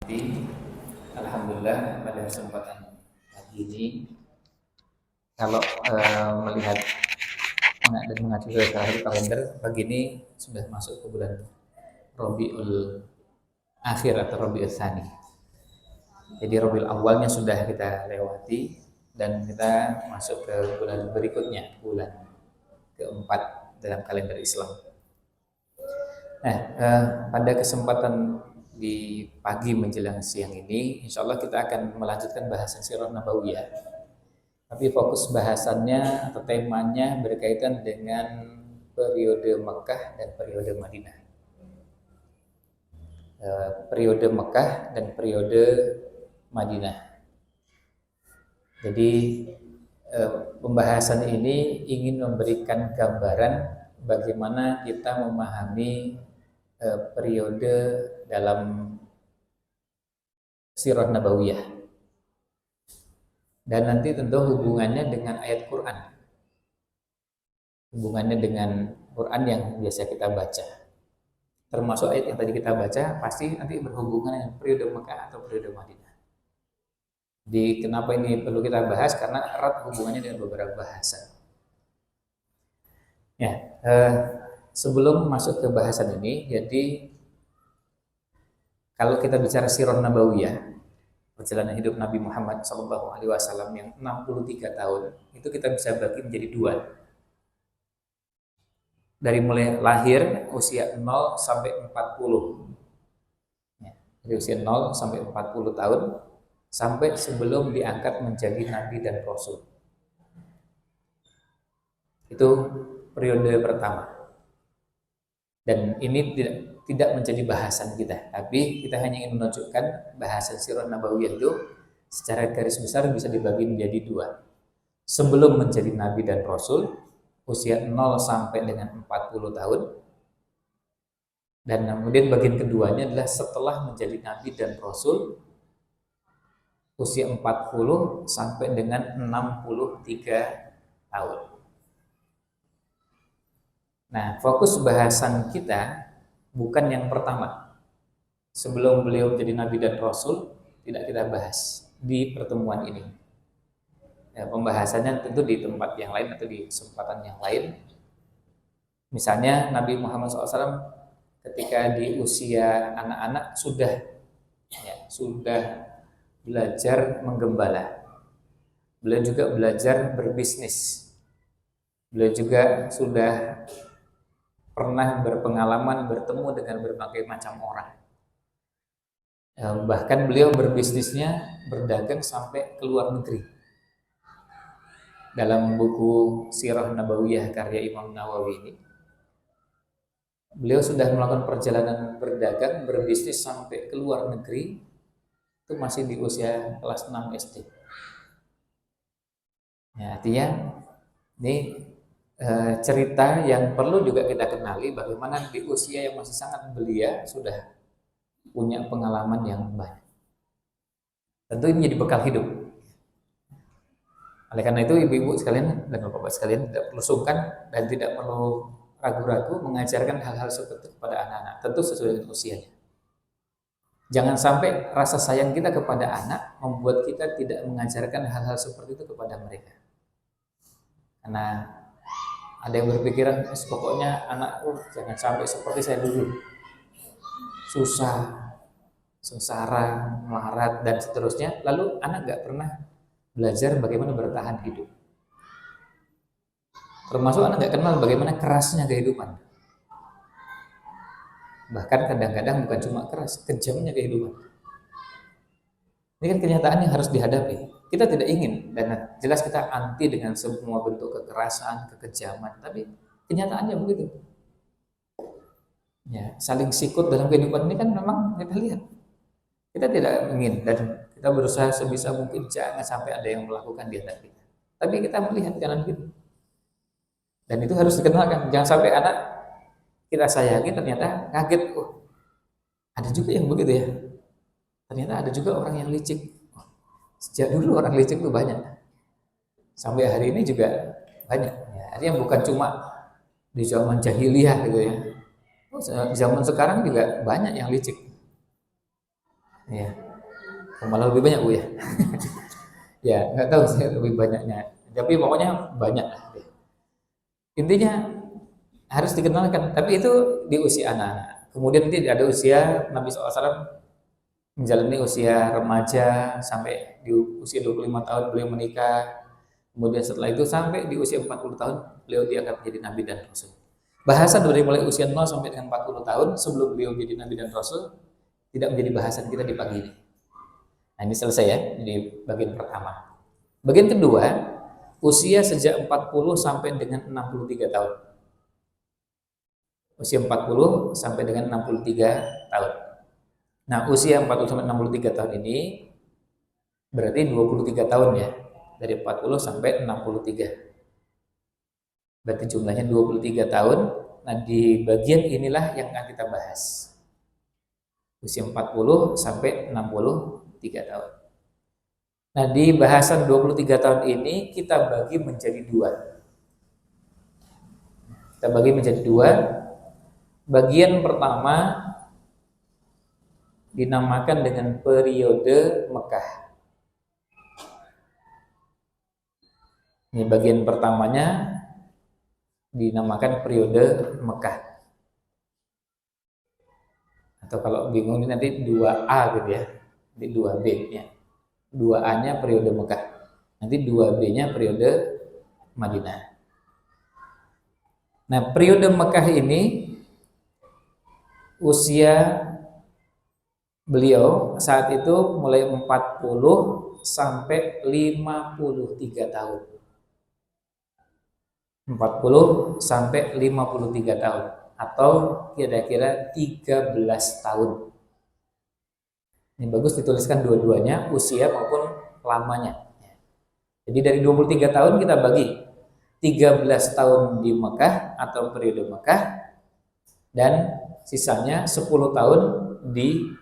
hormati, alhamdulillah pada kesempatan pagi ini, kalau melihat dan mengacu ke kalender, pagi ini sudah masuk ke bulan Rabiul Akhir atau Rabiul Tsani. Jadi Rabiul Awalnya sudah kita lewati dan kita masuk ke bulan berikutnya, bulan keempat dalam kalender Islam. Nah, pada kesempatan di pagi menjelang siang ini, insya Allah kita akan melanjutkan bahasan Sirah Nabawiyah. Tapi fokus bahasannya atau temanya berkaitan dengan periode Mekah dan periode Madinah. Periode Mekah dan periode Madinah. Jadi pembahasan ini ingin memberikan gambaran bagaimana kita memahami periode dalam Sirah Nabawiyah, dan nanti tentu hubungannya dengan ayat Quran, hubungannya dengan Quran yang biasa kita baca, termasuk ayat yang tadi kita baca pasti nanti berhubungan dengan periode Mekah atau periode Madinah. Jadi kenapa ini perlu kita bahas? Karena erat hubungannya dengan beberapa bahasan. Ya, sebelum masuk ke bahasan ini, jadi kalau kita bicara Sirah Nabawiyah, perjalanan hidup Nabi Muhammad SAW yang 63 tahun, itu kita bisa bagi menjadi dua. Dari mulai lahir usia 0 sampai 40. Ya, dari usia 0 sampai 40 tahun, sampai sebelum diangkat menjadi Nabi dan Rasul. Itu periode pertama. Dan ini tidak menjadi bahasan kita, tapi kita hanya ingin menunjukkan bahasan Sirah Nabawiyah itu secara garis besar bisa dibagi menjadi dua. Sebelum menjadi Nabi dan Rasul, usia 0 sampai dengan 40 tahun. Dan kemudian bagian keduanya adalah setelah menjadi Nabi dan Rasul, usia 40 sampai dengan 63 tahun. Nah, fokus bahasan kita bukan yang pertama. Sebelum beliau menjadi Nabi dan Rasul, tidak kita bahas di pertemuan ini. Ya, pembahasannya tentu di tempat yang lain atau di kesempatan yang lain. Misalnya Nabi Muhammad SAW ketika di usia anak-anak sudah belajar menggembala. Beliau juga belajar berbisnis. Beliau juga sudah pernah berpengalaman bertemu dengan berbagai macam orang. Bahkan beliau berbisnisnya berdagang sampai ke luar negeri. Dalam buku Sirah Nabawiyah karya Imam Nawawi ini, beliau sudah melakukan perjalanan berdagang, berbisnis sampai ke luar negeri, itu masih di usia kelas 6 SD. Ya, artinya ini cerita yang perlu juga kita kenali, bagaimana di usia yang masih sangat belia sudah punya pengalaman yang banyak. Tentu ini jadi bekal hidup. Oleh karena itu ibu-ibu sekalian dan bapak-bapak sekalian tidak perlu sungkan dan tidak perlu ragu-ragu mengajarkan hal-hal seperti itu kepada anak-anak, tentu sesuai dengan usianya. Jangan sampai rasa sayang kita kepada anak membuat kita tidak mengajarkan hal-hal seperti itu kepada mereka. Karena ada yang berpikiran, pokoknya anak jangan sampai seperti saya dulu, susah, sengsara, melarat, dan seterusnya. Lalu anak gak pernah belajar bagaimana bertahan hidup. Termasuk anak gak kenal bagaimana kerasnya kehidupan. Bahkan kadang-kadang bukan cuma keras, kejamnya kehidupan. Ini kan kenyataan yang harus dihadapi. Kita tidak ingin, dan jelas kita anti dengan semua bentuk kekerasan, kekejaman, tapi kenyataannya begitu. Ya, saling sikut dalam kehidupan ini kan memang kita lihat. Kita tidak ingin dan kita berusaha sebisa mungkin jangan sampai ada yang melakukan di antara kita. Tapi kita melihat kanan kiri. Dan itu harus dikenalkan. Jangan sampai anak kita sayangi ternyata kaget, oh, ada juga yang begitu ya. Ternyata ada juga orang yang licik. Sejak dulu orang licik itu banyak. Sampai hari ini juga banyak. Ya, artinya bukan cuma di zaman jahiliyah gitu ya. Zaman sekarang juga banyak yang licik. Ya, malah lebih banyak Bu ya. Ya, nggak tahu sih lebih banyaknya. Tapi pokoknya banyak lah. Intinya harus dikenalkan, tapi itu di usia anak-anak. Kemudian nanti ada usia Nabi SAW menjalani usia remaja sampai di usia 25 tahun beliau menikah. Kemudian setelah itu sampai di usia 40 tahun beliau diangkat menjadi nabi dan rasul. Bahasan dari mulai usia 0 sampai dengan 40 tahun sebelum beliau menjadi nabi dan rasul tidak menjadi bahasan kita di pagi ini. Nah, ini selesai ya di bagian pertama. Bagian kedua, usia sejak 40 sampai dengan 63 tahun. Usia 40 sampai dengan 63 tahun. Nah, usia 40 sampai 63 tahun ini berarti 23 tahun ya. Dari 40 sampai 63. Berarti jumlahnya 23 tahun. Nah, di bagian inilah yang akan kita bahas. Usia 40 sampai 63 tahun. Nah, di bahasan 23 tahun ini kita bagi menjadi dua. Kita bagi menjadi dua. Bagian pertama dinamakan dengan periode Mekah. Ini bagian pertamanya dinamakan periode Mekah. Atau kalau bingung ini nanti 2A gitu ya. Nanti 2B-nya. 2A-nya periode Mekah. Nanti 2B-nya periode Madinah. Nah, periode Mekah ini usia beliau saat itu mulai 40 sampai 53 tahun. 40 sampai 53 tahun atau kira-kira 13 tahun. Ini bagus dituliskan dua-duanya, usia maupun lamanya. Jadi dari 23 tahun kita bagi 13 tahun di Mekah atau periode Mekah dan sisanya 10 tahun di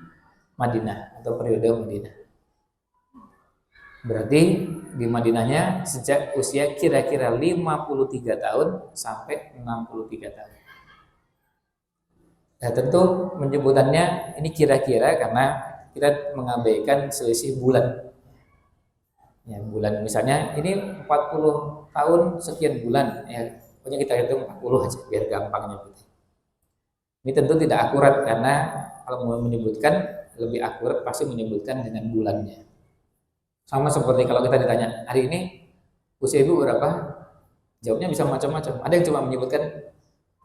Madinah atau periode Madinah. Berarti di Madinahnya sejak usia kira-kira 53 tahun sampai 63 tahun. Nah, tentu menyebutannya ini kira-kira karena kita mengabaikan selisih bulan. Ya, bulan misalnya ini 40 tahun sekian bulan ya, pokoknya kita hitung 40 aja biar gampang nyebutnya. Ini tentu tidak akurat karena kalau mau menyebutkan lebih akurat pasti menyebutkan dengan bulannya. Sama seperti kalau kita ditanya, hari ini usia ibu berapa? Jawabnya bisa macam-macam. Ada yang cuma menyebutkan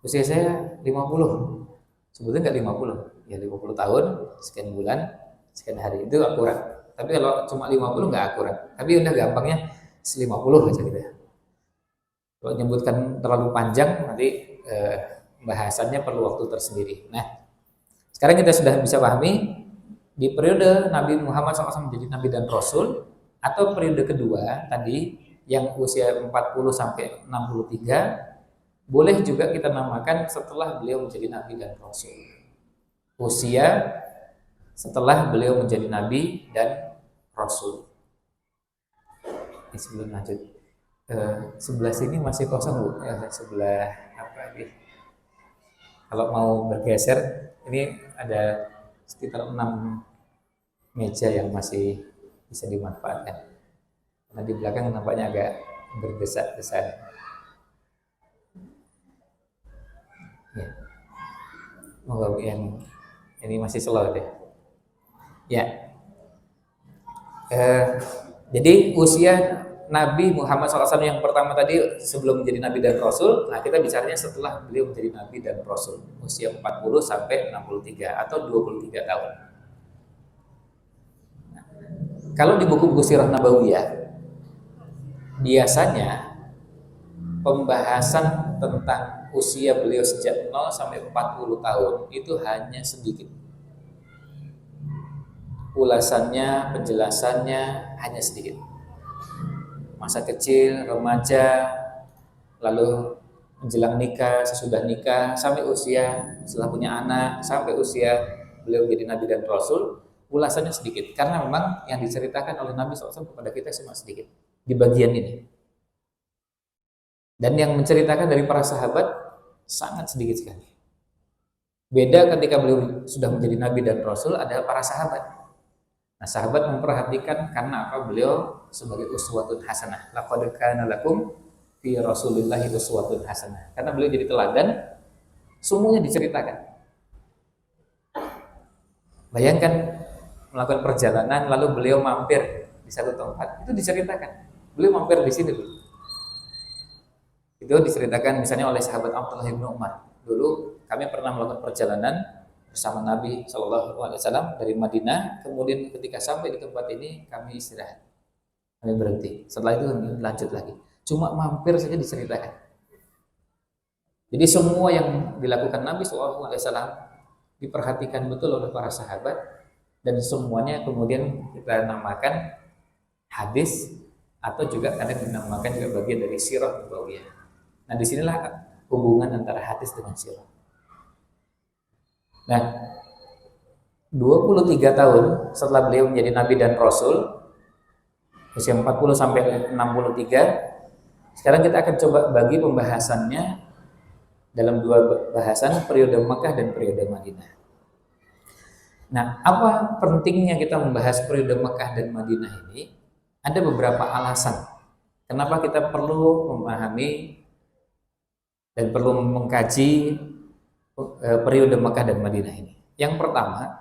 usia saya 50. Sebetulnya enggak 50. Ya 50 tahun, sekian bulan, sekian hari. Itu akurat. Tapi kalau cuma 50 enggak akurat. Tapi udah gampangnya 50 aja gitu ya. Kalau menyebutkan terlalu panjang nanti bahasannya perlu waktu tersendiri. Nah, sekarang kita sudah bisa pahami di periode Nabi Muhammad SAW menjadi Nabi dan Rasul atau periode kedua tadi yang usia 40 sampai 63 boleh juga kita namakan setelah beliau menjadi Nabi dan Rasul. Usia setelah beliau menjadi Nabi dan Rasul. Ini sebelum lanjut, sebelah sini masih kosong Bu, sebelah apa ini? Kalau mau bergeser, ini ada sekitar 6 meja yang masih bisa dimanfaatkan. Karena di belakang nampaknya agak berdesak-desak. Ya. Oh, yang ini masih slow deh. Ya. Jadi usia Nabi Muhammad SAW yang pertama tadi sebelum menjadi Nabi dan Rasul, nah kita bicaranya setelah beliau menjadi Nabi dan Rasul, usia 40 sampai 63 atau 23 tahun. Nah, kalau di buku-buku Sirah Nabawiyah, biasanya pembahasan tentang usia beliau sejak 0 sampai 40 tahun itu hanya sedikit. Ulasannya, penjelasannya hanya sedikit. Masa kecil, remaja, lalu menjelang nikah, sesudah nikah, sampai usia setelah punya anak, sampai usia beliau menjadi Nabi dan Rasul, ulasannya sedikit. Karena memang yang diceritakan oleh Nabi SAW kepada kita cuma sedikit di bagian ini. Dan yang menceritakan dari para sahabat sangat sedikit sekali. Beda ketika beliau sudah menjadi Nabi dan Rasul adalah para sahabat. Nah, sahabat memperhatikan karena apa? Beliau sebagai uswatun hasanah. Laqad kana lakum fi Rasulillahi uswatun hasanah. Karena beliau jadi teladan, semuanya diceritakan. Bayangkan melakukan perjalanan lalu beliau mampir di satu tempat, itu diceritakan. Beliau mampir di sini dulu. Itu diceritakan misalnya oleh sahabat Abdullah bin Umar. Dulu kami pernah melakukan perjalanan bersama Nabi Shallallahu Alaihi Wasallam dari Madinah. Kemudian ketika sampai di tempat ini kami istirahat, kami berhenti. Setelah itu kami lanjut lagi. Cuma mampir saja diceritakan. Jadi semua yang dilakukan Nabi Shallallahu Alaihi Wasallam diperhatikan betul oleh para sahabat dan semuanya kemudian kita namakan hadis atau juga kadang dinamakan juga bagian dari sirah nabawiyah. Nah, disinilah hubungan antara hadis dengan sirah. Nah, 23 tahun setelah beliau menjadi nabi dan rasul, usia 40 sampai 63, sekarang kita akan coba bagi pembahasannya dalam dua bahasan, periode Makkah dan periode Madinah. Nah, apa pentingnya kita membahas periode Makkah dan Madinah ini? Ada beberapa alasan kenapa kita perlu memahami dan perlu mengkaji periode Makkah dan Madinah ini. Yang pertama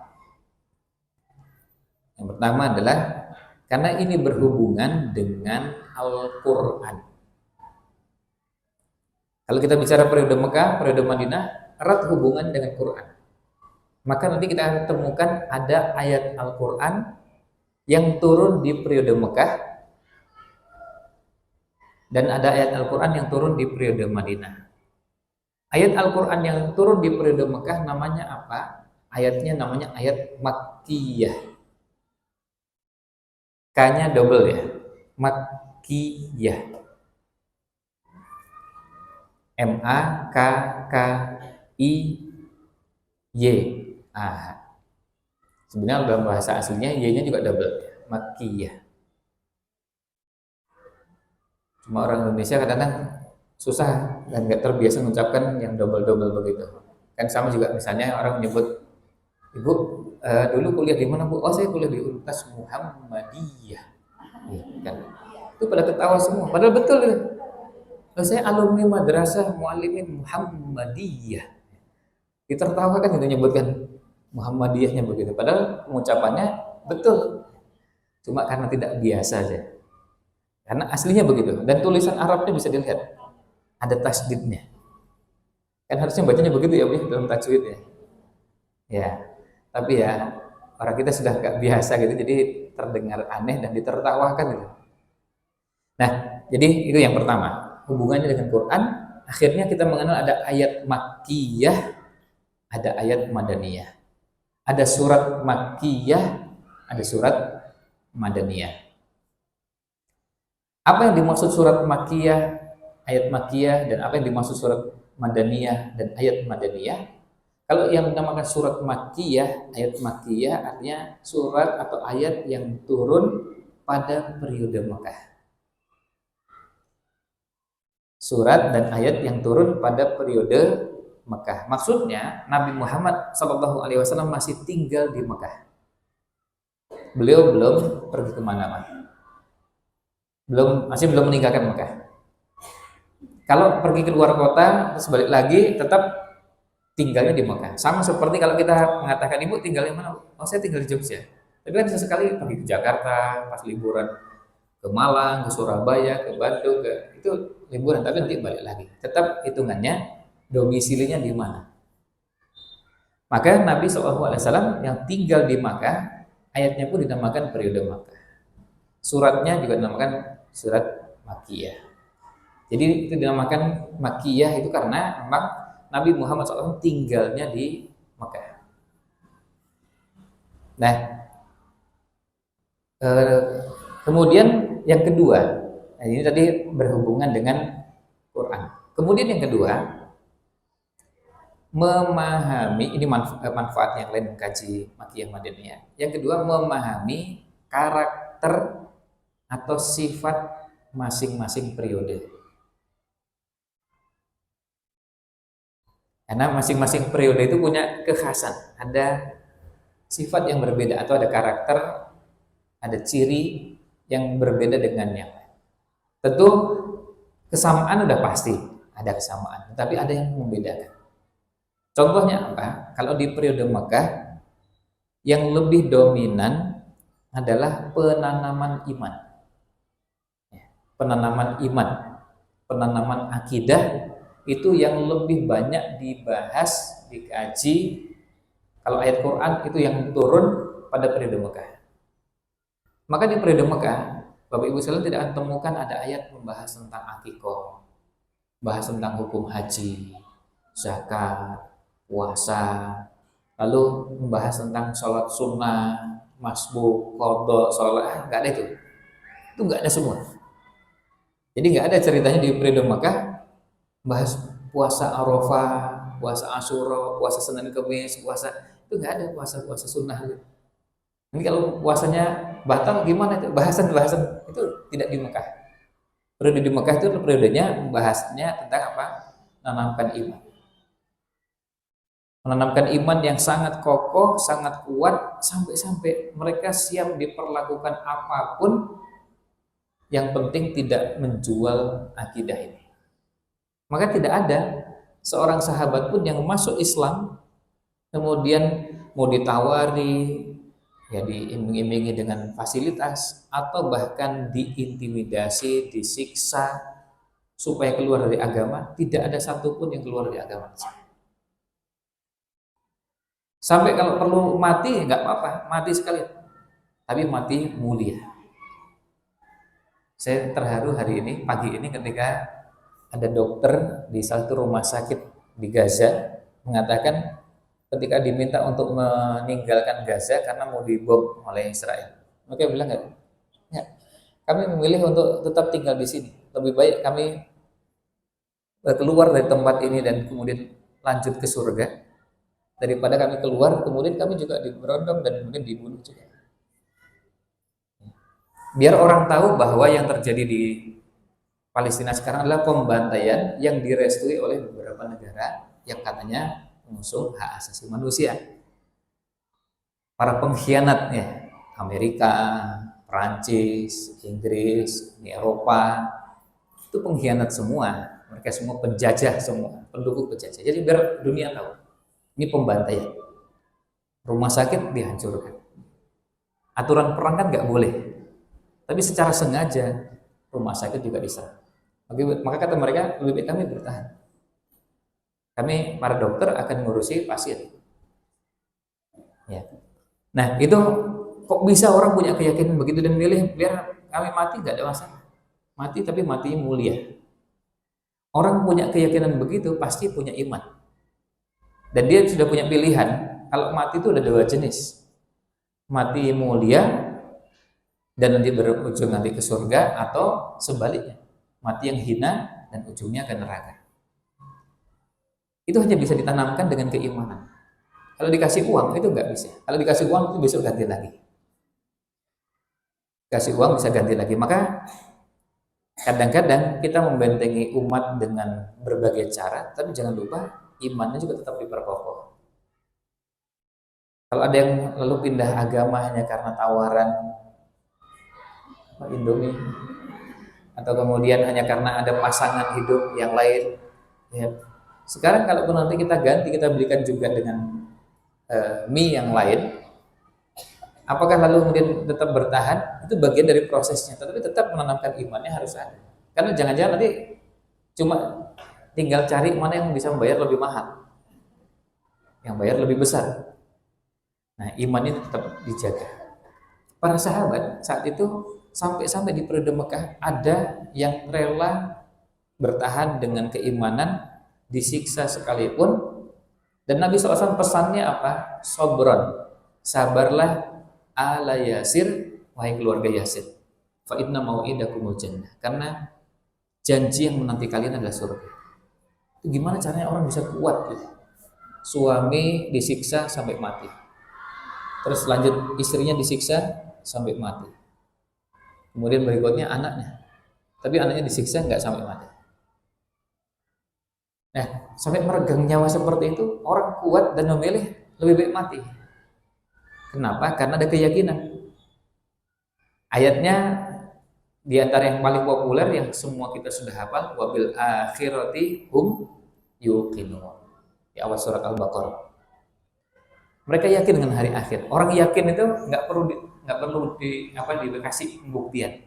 adalah karena ini berhubungan dengan Al-Quran. Kalau kita bicara periode Mekah, periode Madinah, erat hubungan dengan Quran. Maka nanti kita akan temukan ada ayat Al-Quran yang turun di periode Mekah dan ada ayat Al-Quran yang turun di periode Madinah. Ayat Al-Quran yang turun di periode Mekah namanya apa? Ayatnya namanya ayat Makkiyah. K-nya double ya, Makkiyah. M-A-K-K-I-Y. Sebenarnya dalam bahasa aslinya Y-nya juga double, Makkiyah. Cuma orang Indonesia kadang-kadang susah dan nggak terbiasa mengucapkan yang double-double begitu. Kan sama juga misalnya orang menyebut, Ibu dulu kuliah di mana Bu? Oh, saya kuliah di Universitas Muhammadiyah. Ya, kan? Itu pada ketawa semua. Padahal betul ya. Saya alumni Madrasah Muallimin Muhammadiyah. Ditertawakan gitu nyebutkan Muhammadiyahnya begitu. Padahal pengucapannya betul. Cuma karena tidak biasa aja. Karena aslinya begitu. Dan tulisan Arabnya bisa dilihat. Ada tasdidnya. Kan harusnya bacanya begitu ya Bu dalam tajwid ya. Ya. Tapi ya orang kita sudah gak biasa gitu. Jadi terdengar aneh dan ditertawakan gitu. Nah, jadi itu yang pertama. Hubungannya dengan Quran, akhirnya kita mengenal ada ayat Makkiyah, ada ayat Madaniyah. Ada surat Makkiyah, ada surat Madaniyah. Apa yang dimaksud surat Makkiyah, ayat Makkiyah, dan apa yang dimaksud surat Madaniyah dan ayat Madaniyah? Kalau yang dinamakan surat Makkiyah, ayat Makkiyah artinya surat atau ayat yang turun pada periode Makkah. Surat dan ayat yang turun pada periode Mekah. Maksudnya Nabi Muhammad SAW masih tinggal di Mekah. Beliau belum pergi kemana-mana. Masih belum meninggalkan Mekah. Kalau pergi ke luar kota, terus balik lagi, tetap tinggalnya di Mekah. Sama seperti kalau kita mengatakan, Ibu tinggal di mana? Oh, saya tinggal di Jogja. Tapi kan sesekali pergi ke Jakarta, pas liburan ke Malang, ke Surabaya, ke Bandung, itu liburan, tapi nanti balik lagi. Tetap hitungannya domisilinya di mana. Maka Nabi SAW yang tinggal di Makkah, ayatnya pun dinamakan periode Makkah. Suratnya juga dinamakan surat Makkiyah. Jadi itu dinamakan Makkiyah itu karena memang Nabi Muhammad SAW tinggalnya di Makkah. Nah, kemudian yang kedua, nah ini tadi berhubungan dengan Quran. Kemudian yang kedua, memahami, ini manfaat yang lain mengkaji Makkiyah Madaniyah. Yang kedua, memahami karakter atau sifat masing-masing periode. Karena masing-masing periode itu punya kekhasan, ada sifat yang berbeda atau ada karakter ada ciri yang berbeda dengan yang lain. Tentu kesamaan udah pasti ada kesamaan, tapi ada yang membedakan. Contohnya apa? Kalau di periode Mekah yang lebih dominan adalah penanaman iman. Penanaman iman, penanaman akidah itu yang lebih banyak dibahas, dikaji. Kalau ayat Quran itu yang turun pada periode Mekah. Maka di periode Mekah, Bapak Ibu sekalian tidak akan temukan ada ayat membahas tentang akikoh, bahas tentang hukum haji, zakat, puasa, lalu membahas tentang sholat sunnah, masbuk, qadha, sholat, nggak ada itu. Itu nggak ada semua. Jadi nggak ada ceritanya di periode Mekah bahas puasa Arafah, puasa Asyura, puasa Senin Kemis, puasa itu nggak ada puasa sunnah. Ini kalau puasanya batal gimana itu? Bahasan itu tidak di Mekah. Periode di Mekah itu periodenya membahasnya tentang apa? Menanamkan iman. Menanamkan iman yang sangat kokoh, sangat kuat, sampai-sampai mereka siap diperlakukan apapun, yang penting tidak menjual akidah ini. Maka tidak ada seorang sahabat pun yang masuk Islam kemudian mau ditawari, ya diiming-imingi dengan fasilitas, atau bahkan diintimidasi, disiksa supaya keluar dari agama. Tidak ada satupun yang keluar dari agama. Sampai kalau perlu mati nggak apa-apa, mati sekali, tapi mati mulia. Saya terharu hari ini, pagi ini ketika ada dokter di salah satu rumah sakit di Gaza mengatakan ketika diminta untuk meninggalkan Gaza karena mau dibom oleh Israel, mereka bilang enggak, kami memilih untuk tetap tinggal di sini. Lebih baik kami keluar dari tempat ini dan kemudian lanjut ke surga daripada kami keluar kemudian kami juga diberondong dan kemudian dibunuh juga. Biar orang tahu bahwa yang terjadi di Palestina sekarang adalah pembantaian yang direstui oleh beberapa negara yang katanya mengusung hak asasi manusia. Para pengkhianatnya, Amerika, Perancis, Inggris, Eropa, itu pengkhianat semua. Mereka semua penjajah semua, pendukung penjajah. Jadi biar dunia tahu, ini pembantaian. Rumah sakit dihancurkan. Aturan perang kan nggak boleh. Tapi secara sengaja rumah sakit juga diserang. Maka kata mereka, lebih baik kami bertahan. Kami para dokter akan ngurusi pasien. Ya. Nah itu kok bisa orang punya keyakinan begitu dan milih biar kami mati nggak ada masalah. Mati tapi mati mulia. Orang punya keyakinan begitu pasti punya iman. Dan dia sudah punya pilihan. Kalau mati itu ada dua jenis. Mati mulia dan nanti berujung nanti ke surga, atau sebaliknya, mati yang hina dan ujungnya ke neraka. Itu hanya bisa ditanamkan dengan keimanan. Kalau dikasih uang itu nggak bisa. Kalau dikasih uang itu besok ganti lagi. Kasih uang bisa ganti lagi. Maka kadang-kadang kita membentengi umat dengan berbagai cara, tapi jangan lupa imannya juga tetap diperkokoh. Kalau ada yang lalu pindah agama hanya karena tawaran Indomie, atau kemudian hanya karena ada pasangan hidup yang lain, ya. Sekarang kalau nanti kita ganti, kita belikan juga dengan mie yang lain, apakah lalu kemudian tetap bertahan? Itu bagian dari prosesnya, tetapi tetap menanamkan imannya harus ada. Karena jangan-jangan nanti cuma tinggal cari mana yang bisa membayar lebih mahal, yang bayar lebih besar. Nah, iman ini tetap dijaga. Para sahabat saat itu sampai di periode Mekah ada yang rela bertahan dengan keimanan, disiksa sekalipun. Dan Nabi SAW pesannya apa? Sobron, sabarlah ala Yasir, wahai keluarga Yasir. Fa inna mau'idakumul jannah, karena janji yang menanti kalian adalah surga. Itu gimana caranya orang bisa kuat gitu? Suami disiksa sampai mati, terus lanjut istrinya disiksa sampai mati, kemudian berikutnya anaknya, tapi anaknya disiksa nggak sampai mati. Nah, sampai meregang nyawa seperti itu, orang kuat dan memilih lebih baik mati. Kenapa? Karena ada keyakinan. Ayatnya di antara yang paling populer yang semua kita sudah hafal, wabil akhirati hum yuqinun. Di awal surat Al-Baqarah. Mereka yakin dengan hari akhir. Orang yakin itu nggak perlu dikasih pembuktian.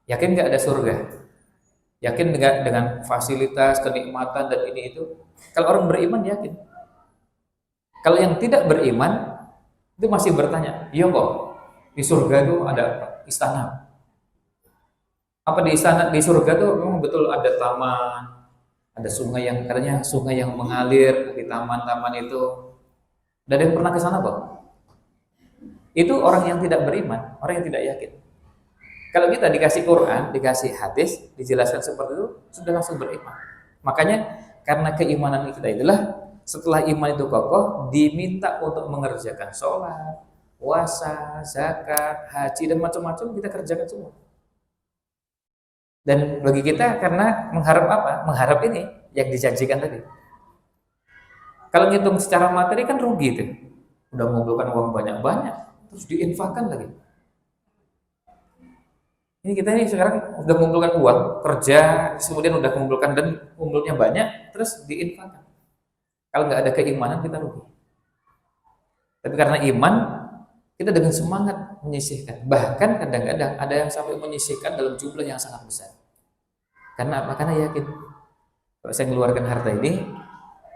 Yakin nggak ada surga? Yakin nggak dengan fasilitas, kenikmatan dan ini itu? Kalau orang beriman yakin. Kalau yang tidak beriman itu masih bertanya, iya kok di surga itu ada istana. Apa di istana di surga itu memang betul ada taman, ada sungai yang katanya sungai yang mengalir di taman-taman itu. Dan ada yang pernah ke sana kok? Itu orang yang tidak beriman, orang yang tidak yakin. Kalau kita dikasih Quran, dikasih hadis, dijelaskan seperti itu, sudah langsung beriman. Makanya karena keimanan kita itulah setelah iman itu kokoh, diminta untuk mengerjakan sholat, puasa, zakat, haji dan macam-macam kita kerjakan semua. Dan bagi kita karena mengharap apa? Mengharap ini yang dijanjikan tadi. Kalau ngitung secara materi kan rugi tuh. Udah mengumpulkan uang banyak-banyak, terus diinfakkan lagi. Ini kita ini sekarang udah mengumpulkan uang, kerja, kemudian udah mengumpulkan dan kumpulnya banyak, terus diinfakkan. Kalau nggak ada keimanan kita rugi. Tapi karena iman, kita dengan semangat menyisihkan. Bahkan kadang-kadang ada yang sampai menyisihkan dalam jumlah yang sangat besar. Karena apa? Karena yakin kalau saya mengeluarkan harta ini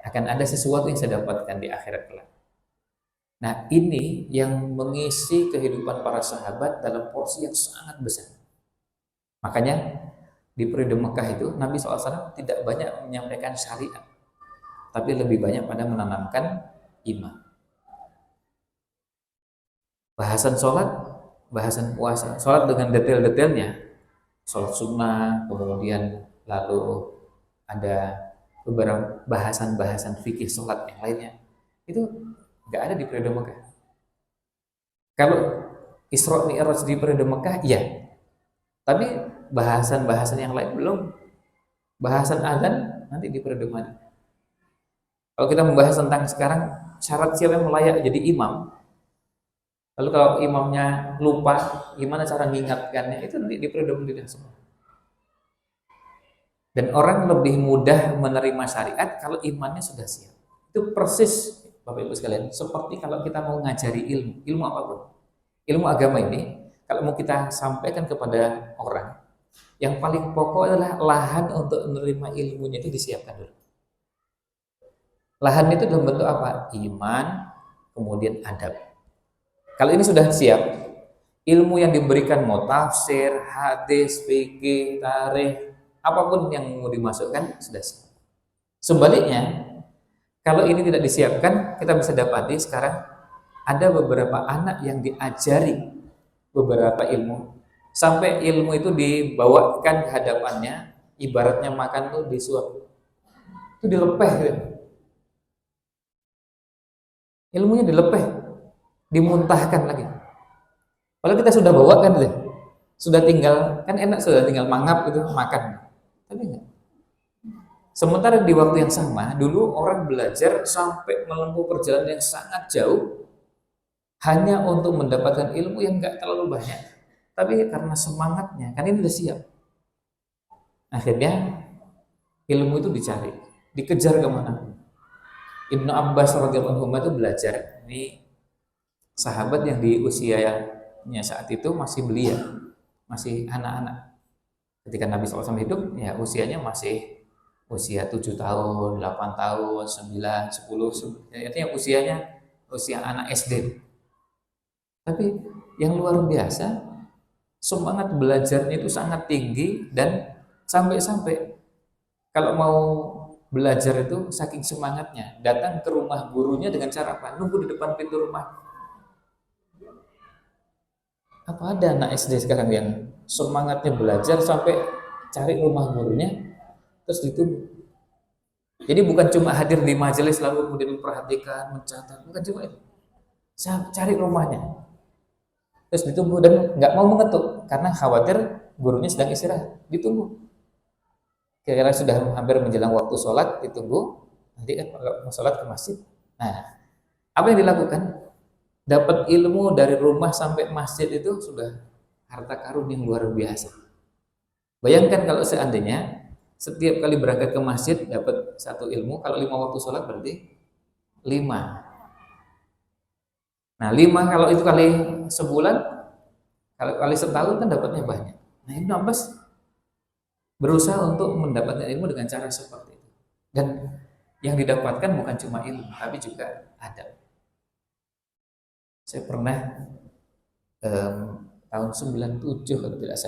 akan ada sesuatu yang saya dapatkan di akhirat kelak. Nah, ini yang mengisi kehidupan para sahabat dalam porsi yang sangat besar. Makanya di periode Mekah itu Nabi SAW tidak banyak menyampaikan syariat, tapi lebih banyak pada menanamkan iman. Bahasan sholat, bahasan puasa, sholat dengan detail-detailnya, sholat sunnah, kemudian lalu ada beberapa bahasan-bahasan fikih sholat yang lainnya, itu nggak ada di periode Mekah. Kalau Isra Mi'raj di periode Mekah, iya. Tapi bahasan-bahasan yang lain belum. Bahasan azan nanti di periode Madinah. Kalau kita membahas tentang sekarang syarat siapa yang layak jadi imam, lalu kalau imamnya lupa, gimana cara mengingatkannya, itu nanti di periode Madinah semua. Dan orang lebih mudah menerima syariat kalau imannya sudah siap. Itu persis Bapak Ibu sekalian, seperti kalau kita mau ngajari ilmu apapun. Ilmu agama ini kalau mau kita sampaikan kepada orang, yang paling pokok adalah lahan untuk menerima ilmunya itu disiapkan dulu. Lahan itu dalam bentuk apa? Iman, kemudian adab. Kalau ini sudah siap, ilmu yang diberikan mau tafsir, hadis, fikih, tarikh, apapun yang mau dimasukkan sudah siap. Sebaliknya, kalau ini tidak disiapkan, kita bisa dapati sekarang ada beberapa anak yang diajari beberapa ilmu, sampai ilmu itu dibawakan ke hadapannya, ibaratnya makan tuh disuap, itu dilepeh gitu. Ilmunya dilepeh, dimuntahkan lagi. Kalau kita sudah bawa kan deh, sudah tinggal, kan enak sudah tinggal mangap gitu, makan. Tapi enggak. Sementara di waktu yang sama, dulu orang belajar sampai menempuh perjalanan yang sangat jauh hanya untuk mendapatkan ilmu yang enggak terlalu banyak. Tapi karena semangatnya, kan ini udah siap. Akhirnya ilmu itu dicari, dikejar kemana. Ibnu Abbas radhiyallahu anhu itu belajar. Ini sahabat yang di usianya saat itu masih belia, masih anak-anak. Ketika Nabi SAW hidup, ya usianya masih usia 7 tahun, 8 tahun, 9, 10, artinya usianya usia anak SD. Tapi yang luar biasa, semangat belajarnya itu sangat tinggi dan sampai-sampai kalau mau belajar itu saking semangatnya datang ke rumah gurunya dengan cara apa? Nunggu di depan pintu rumah. Apa ada anak SD sekarang yang semangatnya belajar sampai cari rumah gurunya terus ditunggu? Jadi bukan cuma hadir di majelis lalu kemudian memperhatikan, mencatat, bukan cuma itu. Cari rumahnya. Terus ditunggu dan nggak mau mengetuk karena khawatir gurunya sedang istirahat. Ditunggu. Kira-kira sudah hampir menjelang waktu sholat, ditunggu, nanti kan kalau mau sholat ke masjid. Nah, apa yang dilakukan? dapat ilmu dari rumah sampai masjid itu sudah harta karun yang luar biasa. Bayangkan kalau seandainya setiap kali berangkat ke masjid dapat satu ilmu, kalau 5 waktu sholat berarti 5. Nah 5 kalau itu kali sebulan, kalau kali setahun kan dapatnya banyak. Nah Ibnu Abbas berusaha untuk mendapatkan ilmu dengan cara seperti itu. Dan yang didapatkan bukan cuma ilmu, tapi juga adab. Saya pernah tahun 97 kalau tidak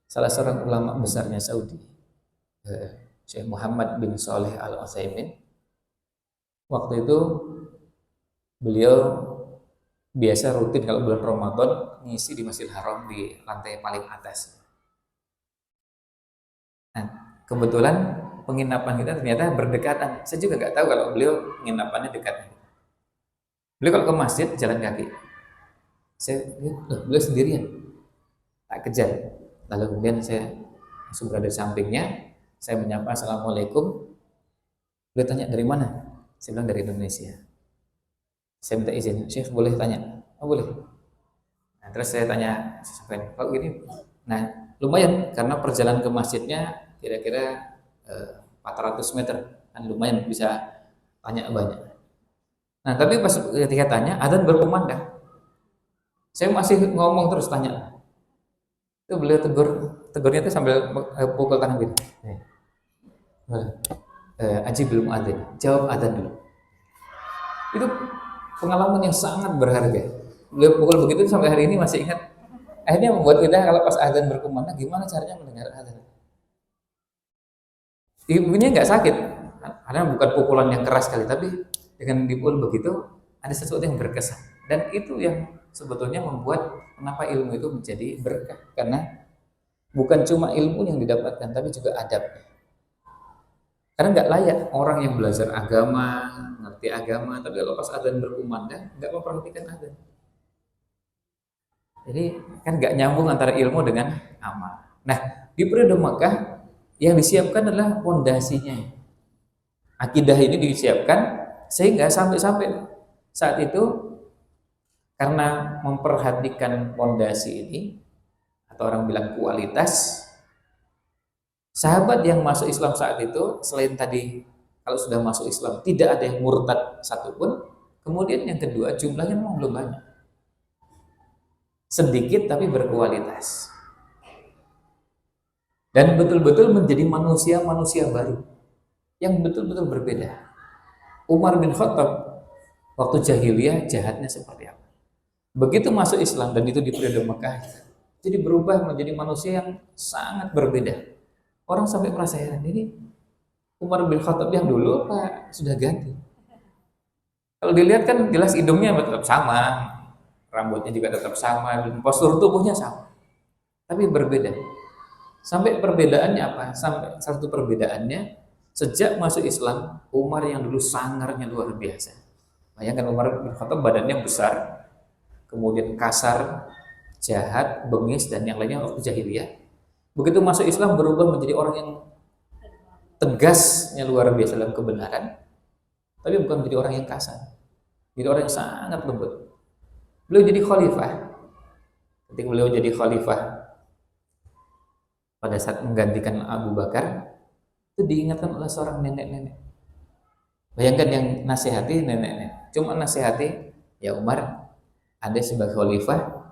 salah seorang ulama besarnya Saudi, Syekh Muhammad bin Saleh Al-Utsaimin, waktu itu beliau biasa rutin kalau bulan Ramadan ngisi di Masjidil Haram di lantai paling atas. Nah, kebetulan penginapan kita ternyata berdekatan. Saya juga nggak tahu kalau beliau penginapannya dekat. Beliau kalau ke masjid jalan kaki. Beliau sendirian. Tak kejar. Lalu kemudian saya langsung berada di sampingnya. Saya menyapa, Assalamualaikum. Beliau tanya, dari mana? Saya bilang, dari Indonesia. Saya minta izin, Syekh boleh tanya? Oh boleh. Nah, terus saya tanya, kalau gini, nah lumayan karena perjalanan ke masjidnya kira-kira 400 meter, kan lumayan bisa tanya banyak. Nah tapi pas ketika tanya, adzan berkumandang. Saya masih ngomong terus tanya. Itu beliau tegurnya itu sambil pukul tangan gitu. Aji belum adzan, jawab adzan dulu. Itu pengalaman yang sangat berharga. Beliau pukul begitu sampai hari ini masih ingat. Akhirnya membuat kita kalau pas adzan berkumandang, gimana caranya mendengar adzan? Ibunya nggak sakit, karena bukan pukulan yang keras sekali, tapi dengan dipukul begitu ada sesuatu yang berkesan. Dan itu yang sebetulnya membuat kenapa ilmu itu menjadi berkah, karena bukan cuma ilmu yang didapatkan, tapi juga adabnya. Karena nggak layak orang yang belajar agama, ngerti agama, tapi kalau pas adzan berkumandang nggak memperhatikan adzan. Jadi kan nggak nyambung antara ilmu dengan amal. Nah di periode Makkah yang disiapkan adalah pondasinya. Akidah ini disiapkan sehingga sampai saat itu karena memperhatikan pondasi ini, atau orang bilang kualitas, sahabat yang masuk Islam saat itu selain tadi kalau sudah masuk Islam tidak ada yang murtad satupun. Kemudian yang kedua, jumlahnya memang belum banyak, sedikit tapi berkualitas, dan betul-betul menjadi manusia baru yang betul-betul berbeda. Umar bin Khattab waktu jahiliyah jahatnya seperti apa? Begitu masuk Islam, dan itu di periode Mekah, jadi berubah menjadi manusia yang sangat berbeda. Orang sampai merasa heran, ini Umar bin Khattab yang dulu apa sudah ganti? Kalau dilihat kan jelas hidungnya tetap sama, rambutnya juga tetap sama, postur tubuhnya sama, tapi berbeda. Sampai perbedaannya apa? Sampai satu perbedaannya, sejak masuk Islam, Umar yang dulu sangarnya luar biasa. Bayangkan Umar bin Khattab badannya besar, kemudian kasar, jahat, bengis, dan yang lainnya waktu jahiliyah. Begitu masuk Islam berubah menjadi orang yang tegasnya luar biasa dalam kebenaran, tapi bukan menjadi orang yang kasar, jadi orang yang sangat lembut. Beliau jadi khalifah. Ketika beliau jadi khalifah pada saat menggantikan Abu Bakar, itu diingatkan oleh seorang nenek-nenek. Bayangkan yang nasihati nenek-nenek, cuma nasihati, ya Umar, Anda sebagai khalifah,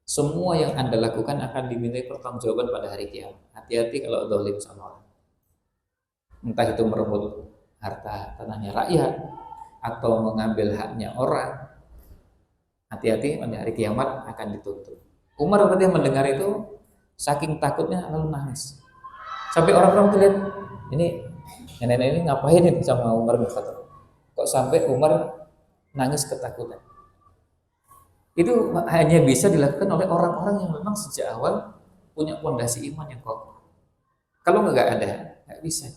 semua yang Anda lakukan akan dimintai pertanggungjawaban pada hari kiamat. Hati-hati kalau zalim sama orang. Entah itu merebut harta tanahnya rakyat atau mengambil haknya orang. Hati-hati pada hari kiamat akan dituntut. Umar ketika mendengar itu saking takutnya lalu nangis. Sampai orang-orang tuh lihat, ini nenek ini ngapain itu sama Umar bin Khattab? Kok sampai Umar nangis ketakutan? Itu hanya bisa dilakukan oleh orang-orang yang memang sejak awal punya fondasi iman yang kokoh. Kalau nggak ada, nggak bisa.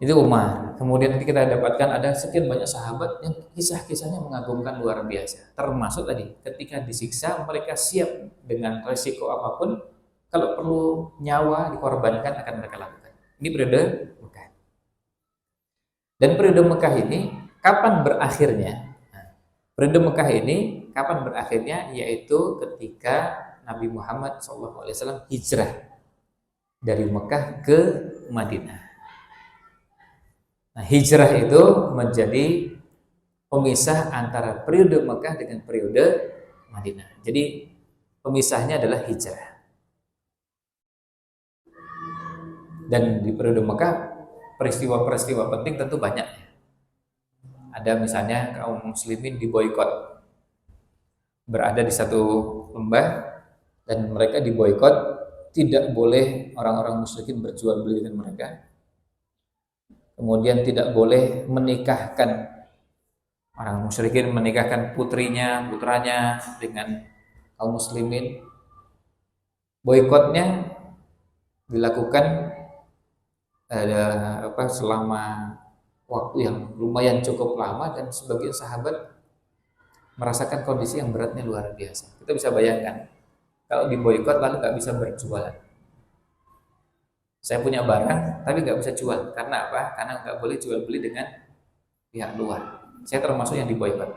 Itu Umar. Kemudian nanti kita dapatkan ada sekian banyak sahabat yang kisah-kisahnya mengagumkan luar biasa. Termasuk tadi, ketika disiksa mereka siap dengan resiko apapun. Kalau perlu nyawa dikorbankan akan mereka lakukan. Ini periode Mekah. Dan periode Mekah ini kapan berakhirnya? Nah, periode Mekah ini kapan berakhirnya? Yaitu ketika Nabi Muhammad SAW hijrah dari Mekah ke Madinah. Nah, hijrah itu menjadi pemisah antara periode Mekah dengan periode Madinah. Jadi pemisahnya adalah hijrah. Dan di periode Mekah peristiwa-peristiwa penting tentu banyak. Ada misalnya kaum muslimin diboikot, berada di satu lembah dan mereka diboikot, tidak boleh orang-orang musyrikin berjual beli dengan mereka. Kemudian tidak boleh menikahkan, orang musyrikin menikahkan putranya dengan kaum muslimin. Boikotnya dilakukan selama waktu yang lumayan cukup lama, dan sebagian sahabat merasakan kondisi yang beratnya luar biasa. Kita bisa bayangkan kalau diboikot lalu nggak bisa berjualan. Saya punya barang tapi nggak bisa jual, karena apa? Karena nggak boleh jual beli dengan pihak luar. Saya termasuk yang diboikot.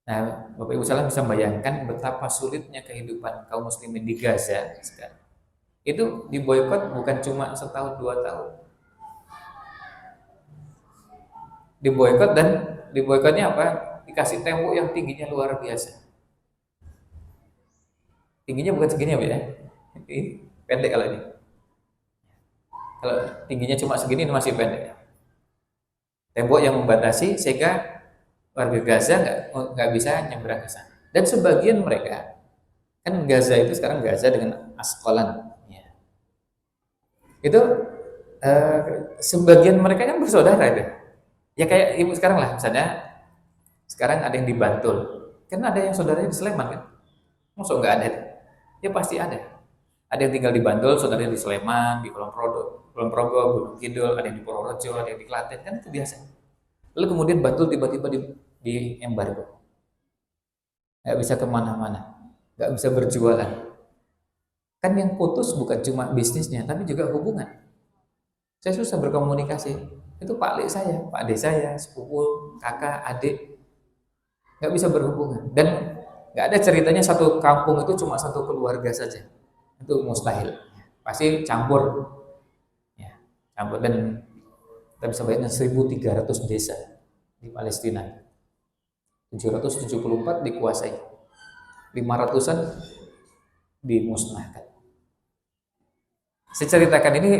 Nah, Bapak Ibu sekalian bisa bayangkan betapa sulitnya kehidupan kaum muslimin di Gaza sekarang. Itu diboikot bukan cuma setahun 2 tahun. Diboikot, dan diboikotnya apa? Dikasih tembok yang tingginya luar biasa. Tingginya bukan segini ya, ini pendek kalau ini. Kalau tingginya cuma segini ini masih pendek. Tembok yang membatasi sehingga warga Gaza nggak bisa nyebrang ke sana. Dan sebagian mereka, kan Gaza itu sekarang Gaza dengan Asqalan. Itu sebagian mereka kan bersaudara deh. Ya kayak ibu sekarang lah, misalnya sekarang ada yang di Bantul, kan ada yang saudaranya di Sleman kan? Maksud nggak ada? Ya pasti ada. Ada yang tinggal di Bantul, saudaranya di Sleman, di Kulon Progo, Gunung Kidul, ada yang di Purworejo, ada yang di Klaten, kan itu biasa. Lalu kemudian Bantul tiba-tiba di embargo, nggak bisa kemana-mana, nggak bisa berjualan. Kan yang putus bukan cuma bisnisnya, tapi juga hubungan. Saya susah berkomunikasi. Itu Pak Lek saya, Pak Ade saya, sepupu, kakak, adik, nggak bisa berhubungan. Dan nggak ada ceritanya satu kampung itu cuma satu keluarga saja. Itu mustahil. Pasti campur. Ya, campur. Dan kita bisa bayangkan 1.300 desa di Palestina. 774 dikuasai. 500-an dimusnahkan. Saya ceritakan ini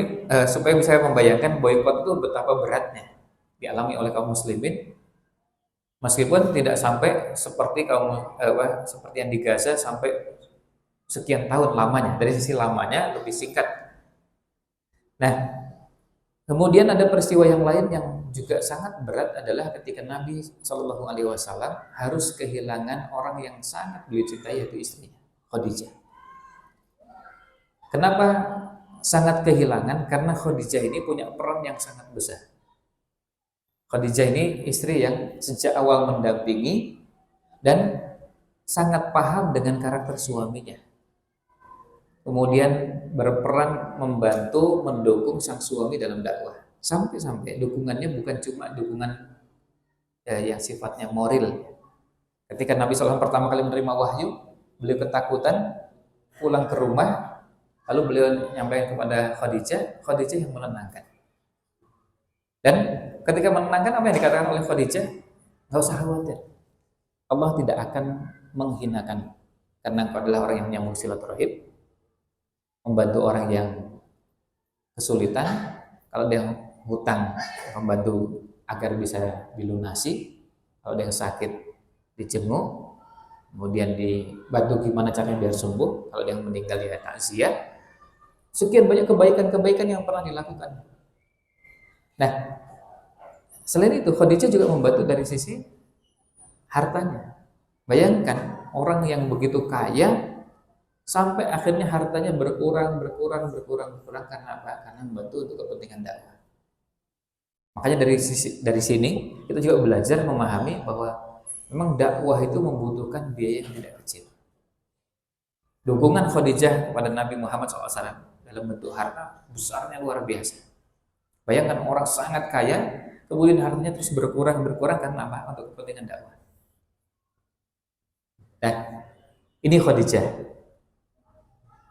supaya bisa membayangkan boikot itu betapa beratnya dialami oleh kaum muslimin, meskipun tidak sampai seperti seperti yang di Gaza sampai sekian tahun lamanya. Dari sisi lamanya lebih singkat. Nah, kemudian ada peristiwa yang lain yang juga sangat berat adalah ketika Nabi Shallallahu Alaihi Wasallam harus kehilangan orang yang sangat beliau cintai, yaitu istrinya Khadijah. Kenapa sangat kehilangan? Karena Khadijah ini punya peran yang sangat besar. Khadijah ini istri yang sejak awal mendampingi dan sangat paham dengan karakter suaminya. Kemudian berperan membantu, mendukung sang suami dalam dakwah. Sampai-sampai dukungannya bukan cuma dukungan yang sifatnya moral. Ketika Nabi SAW pertama kali menerima wahyu, beliau ketakutan, pulang ke rumah, lalu beliau nyampaikan kepada Khadijah yang menenangkan. Dan ketika menenangkan, apa yang dikatakan oleh Khadijah? Nggak usah khawatir, Allah tidak akan menghinakan, karena engkau adalah orang yang menyambung silaturahim, membantu orang yang kesulitan, kalau ada yang hutang membantu agar bisa dilunasi, kalau ada yang sakit dijenguk, kemudian dibantu gimana caranya biar sembuh, kalau ada yang meninggal ya takziah. Sekian banyak kebaikan-kebaikan yang pernah dilakukan. Nah, selain itu Khadijah juga membantu dari sisi hartanya. Bayangkan orang yang begitu kaya sampai akhirnya hartanya berkurang karena apa? Karena membantu untuk kepentingan dakwah. Makanya dari sini kita juga belajar memahami bahwa memang dakwah itu membutuhkan biaya yang tidak kecil. Dukungan Khadijah kepada Nabi Muhammad SAW dalam bentuk harta besarnya luar biasa. Bayangkan orang sangat kaya, Kemudian hartanya terus berkurang karena apa? Untuk kepentingan dakwah. Nah, ini Khadijah.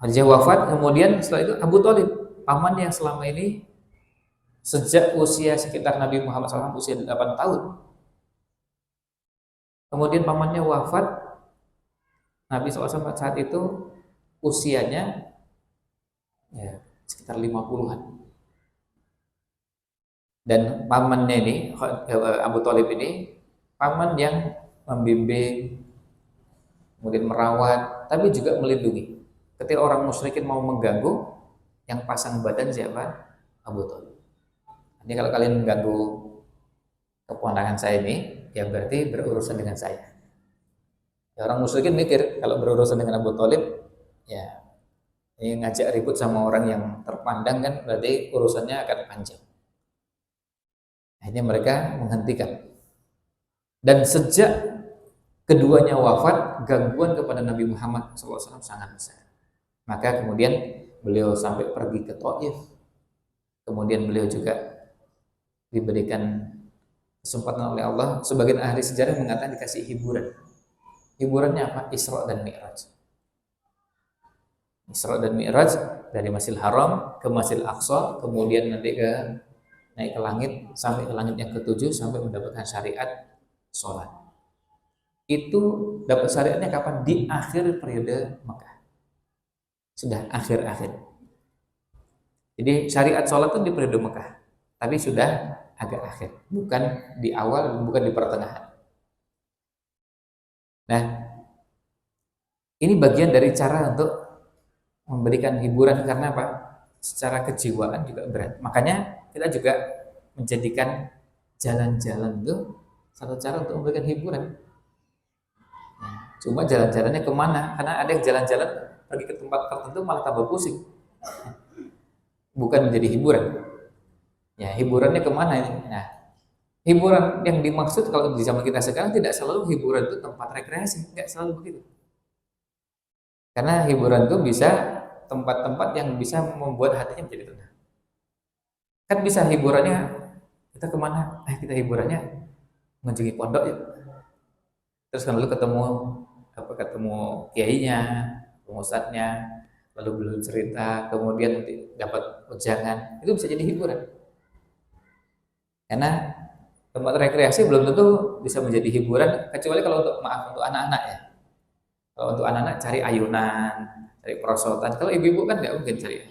Khadijah wafat, kemudian setelah itu Abu Thalib, paman yang selama ini sejak usia sekitar Nabi Muhammad SAW usia 8 tahun. Kemudian pamannya wafat, Nabi SAW saat itu usianya ya, sekitar 50-an. Dan pamannya ini, Abu Thalib ini, paman yang membimbing, kemudian merawat, tapi juga melindungi. Ketika orang musyrikin mau mengganggu, yang pasang badan siapa? Abu Thalib. Ini kalau kalian mengganggu keponakan saya ini, ya berarti berurusan dengan saya. Ya, orang musyrikin mikir kalau berurusan dengan Abu Thalib, ya ini ngajak ribut sama orang yang terpandang kan, berarti urusannya akan panjang. Akhirnya mereka menghentikan. Dan sejak keduanya wafat, gangguan kepada Nabi Muhammad SAW sangat besar. Maka kemudian beliau sampai pergi ke Taif. Kemudian beliau juga diberikan kesempatan oleh Allah. Sebagian ahli sejarah mengatakan dikasih hiburan. Hiburannya apa? Isra dan Mi'raj. Isra dan Mi'raj dari Masjidil Haram ke Masjidil Aqsa, kemudian nanti naik ke langit sampai ke langit yang ketujuh sampai mendapatkan syariat sholat. Itu dapat syariatnya kapan? Di akhir periode Mekah. Sudah akhir-akhir. Jadi syariat sholat itu di periode Mekah, tapi sudah agak akhir, bukan di awal, bukan di pertengahan. Nah, ini bagian dari cara untuk memberikan hiburan karena apa? Secara kejiwaan juga berat. Makanya kita juga menjadikan jalan-jalan itu satu cara untuk memberikan hiburan. Nah, cuma jalan-jalannya kemana? Karena ada yang jalan-jalan pergi ke tempat tertentu malah tambah pusing. Bukan menjadi hiburan. Ya, hiburannya kemana ini? Nah, hiburan yang dimaksud kalau di zaman kita sekarang tidak selalu hiburan itu tempat rekreasi, nggak selalu begitu. Karena hiburan itu bisa tempat-tempat yang bisa membuat hatinya menjadi tenang. Kan bisa hiburannya kita kemana? Kita hiburannya mengunjungi pondok ya. Terus kan lalu ketemu kiainya, ketemu ustadznya, lalu beliau cerita, kemudian dapat ujangan, itu bisa jadi hiburan. Karena tempat rekreasi belum tentu bisa menjadi hiburan, kecuali kalau untuk anak-anak ya. Kalau untuk anak-anak cari ayunan, cari perosotan. Kalau ibu-ibu kan nggak mungkin cari.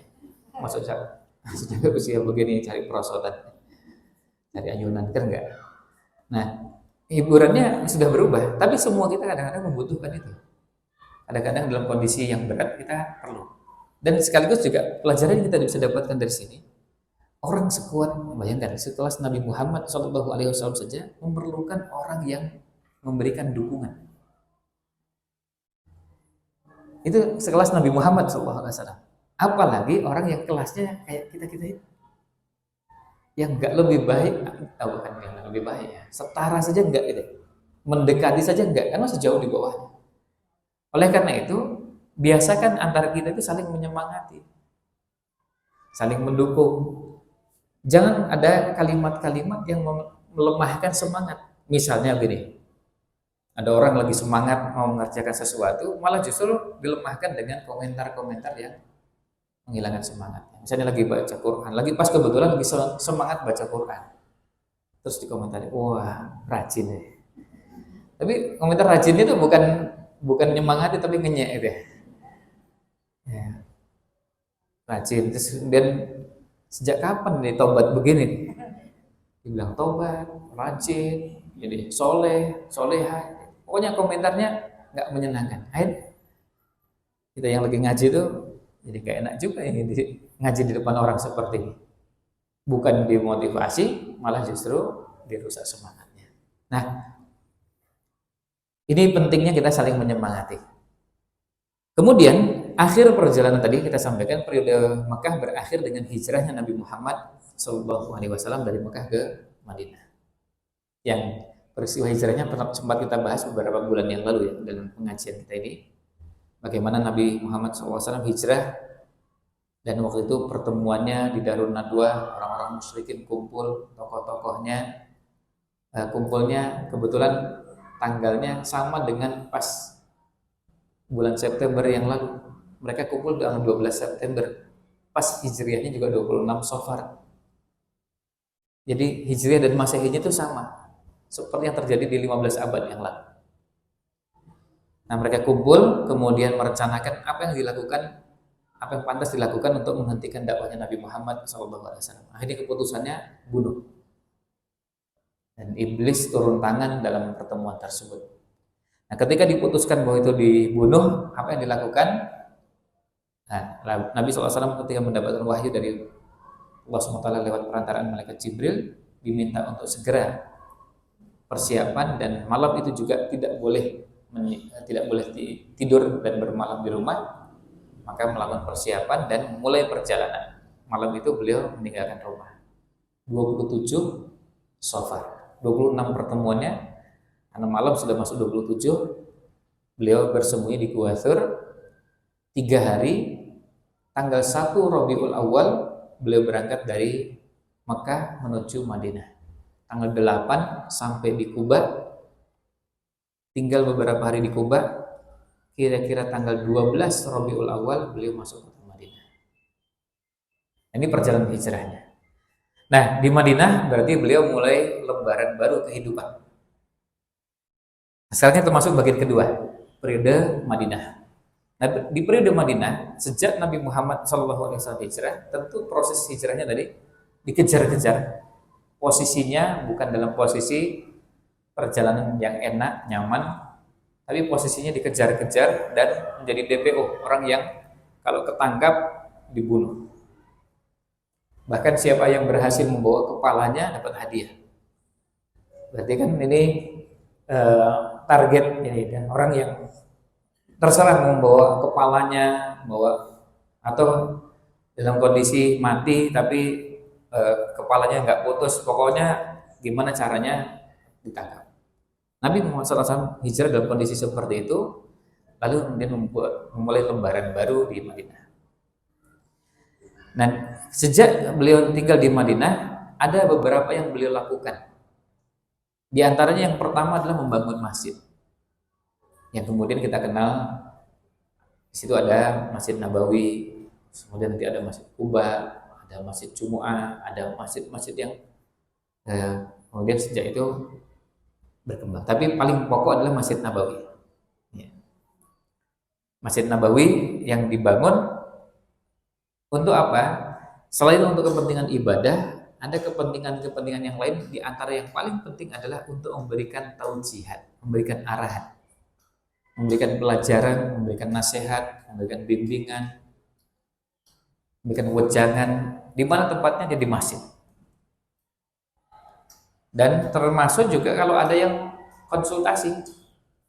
Maksudnya usia begini cari perosotan, cari ayunan kan enggak. Nah, hiburannya sudah berubah, tapi semua kita kadang-kadang membutuhkan itu. Kadang-kadang dalam kondisi yang berat kita perlu. Dan sekaligus juga pelajaran yang kita bisa dapatkan dari sini, orang sekuat, bayangkan sekelas Nabi Muhammad SAW saja memerlukan orang yang memberikan dukungan. Itu sekelas Nabi Muhammad SAW. Apalagi orang yang kelasnya kayak kita-kita itu. Yang enggak lebih baik, bukan yang lebih baik ya, setara saja enggak gitu. Mendekati saja enggak, karena sejauh di bawahnya. Oleh karena itu, biasakan antara kita itu saling menyemangati, saling mendukung. Jangan ada kalimat-kalimat yang melemahkan semangat. Misalnya begini, ada orang lagi semangat mau mengerjakan sesuatu, malah justru dilemahkan dengan komentar-komentar yang menghilangkan semangat. Misalnya lagi baca Quran, lagi pas kebetulan lagi semangat baca Quran, terus dikomentari, wah rajin ya. Tapi komentar rajin itu bukan nyemangati tapi ngenyek itu ya. Rajin, terus kemudian sejak kapan nih tobat begini? Dibilang tobat, rajin, jadi soleh, soleha. Pokoknya komentarnya nggak menyenangkan. Akhirnya kita yang lagi ngaji itu jadi gak enak juga ini ngaji di depan orang seperti ini. Bukan dimotivasi, malah justru dirusak semangatnya. Nah, ini pentingnya kita saling menyemangati. Kemudian akhir perjalanan tadi kita sampaikan periode Mekah berakhir dengan hijrahnya Nabi Muhammad SAW dari Mekah ke Madinah. Yang peristiwa hijrahnya sempat kita bahas beberapa bulan yang lalu ya dalam pengajian kita ini. Bagaimana Nabi Muhammad SAW hijrah dan waktu itu pertemuannya di Darun Nadwa, orang-orang musyrikin kumpul, tokoh-tokohnya kumpulnya kebetulan tanggalnya sama dengan pas bulan September yang lalu. Mereka kumpul tanggal 12 September. Pas Hijriahnya juga 26 Safar. Jadi Hijriah dan Masehinya itu sama. Seperti yang terjadi di 15 abad yang lalu. Nah, mereka kumpul kemudian merencanakan apa yang dilakukan, apa yang pantas dilakukan untuk menghentikan dakwahnya Nabi Muhammad SAW. Akhirnya keputusannya bunuh. Dan iblis turun tangan dalam pertemuan tersebut. Nah, ketika diputuskan bahwa itu dibunuh, apa yang dilakukan? Nah, Nabi SAW ketika mendapatkan wahyu dari Allah SWT lewat perantaraan malaikat Jibril, diminta untuk segera persiapan, dan malam itu juga tidak boleh tidur dan bermalam di rumah, maka melakukan persiapan dan mulai perjalanan. Malam itu beliau meninggalkan rumah. 27 Safar, 26 pertemuannya, karena malam sudah masuk 27, beliau bersembunyi di Gua Thur 3 hari. Tanggal 1 Rabiul Awal beliau berangkat dari Mekah menuju Madinah. Tanggal 8 sampai di Kuba, tinggal beberapa hari di Kuba. Kira-kira tanggal 12 Rabiul Awal beliau masuk ke Madinah. Ini perjalanan hijrahnya. Nah, di Madinah berarti beliau mulai lembaran baru kehidupan. Sekarang termasuk bagian kedua, periode Madinah. Nah, di periode Madinah, sejak Nabi Muhammad SAW hijrah, tentu proses hijrahnya tadi dikejar-kejar. Posisinya bukan dalam posisi perjalanan yang enak, nyaman, tapi posisinya dikejar-kejar dan menjadi DPO, orang yang kalau ketangkap dibunuh. Bahkan siapa yang berhasil membawa kepalanya dapat hadiah. Berarti kan ini target ini, dan orang yang terserah membawa kepalanya, bawa atau dalam kondisi mati tapi kepalanya nggak putus, pokoknya gimana caranya ditangkap. Nabi Muhammad SAW hijrah dalam kondisi seperti itu, lalu kemudian memulai lembaran baru di Madinah. Dan sejak beliau tinggal di Madinah, ada beberapa yang beliau lakukan. Di antaranya yang pertama adalah membangun masjid, yang kemudian kita kenal. Di situ ada Masjid Nabawi, kemudian nanti ada Masjid Kuba, ada Masjid Jumu'ah, ada masjid-masjid yang kemudian sejak itu berkembang. Tapi paling pokok adalah Masjid Nabawi. Masjid Nabawi yang dibangun untuk apa? Selain untuk kepentingan ibadah, ada kepentingan-kepentingan yang lain. Di antara yang paling penting adalah untuk memberikan taujihat, memberikan arahan, memberikan pelajaran, memberikan nasihat, memberikan bimbingan, memberikan wejangan. Di mana tempatnya? Di masjid. Dan termasuk juga kalau ada yang konsultasi,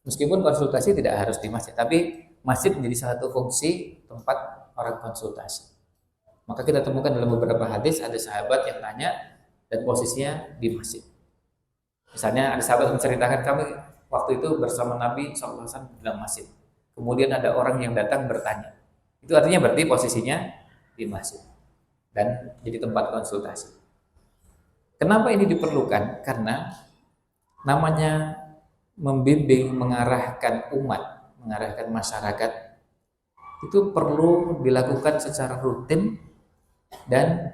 meskipun konsultasi tidak harus di masjid, tapi masjid menjadi salah satu fungsi tempat orang konsultasi. Maka kita temukan dalam beberapa hadis ada sahabat yang tanya dan posisinya di masjid. Misalnya ada sahabat menceritakan, kami waktu itu bersama Nabi SAW di dalam masjid. Kemudian ada orang yang datang bertanya. Itu artinya berarti posisinya di masjid dan jadi tempat konsultasi. Kenapa ini diperlukan? Karena namanya membimbing, mengarahkan umat, mengarahkan masyarakat, itu perlu dilakukan secara rutin dan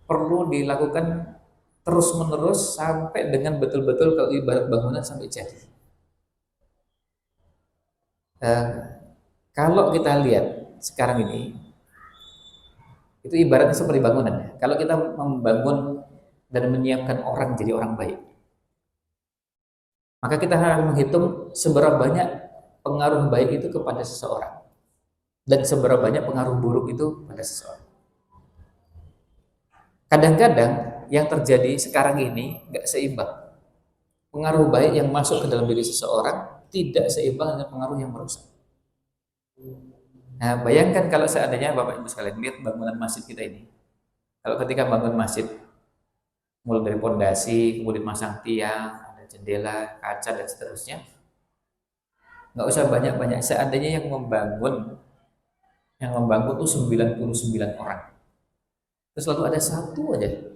perlu dilakukan terus-menerus sampai dengan betul-betul kalau ibarat bangunan sampai jadi. Kalau kita lihat sekarang ini, itu ibaratnya seperti bangunan. Kalau kita membangun dan menyiapkan orang jadi orang baik, maka kita harus menghitung seberapa banyak pengaruh baik itu kepada seseorang dan seberapa banyak pengaruh buruk itu pada seseorang. Kadang-kadang yang terjadi sekarang ini nggak seimbang. Pengaruh baik yang masuk ke dalam diri seseorang tidak seimbang dengan pengaruh yang merusak. Nah, bayangkan kalau seandainya Bapak Ibu sekalian lihat bangunan masjid kita ini. Kalau ketika bangun masjid, mulai dari pondasi, kemudian masang tiang, ada jendela, kaca dan seterusnya, nggak usah banyak-banyak. Seandainya yang membangun itu 99 orang. Terus lalu ada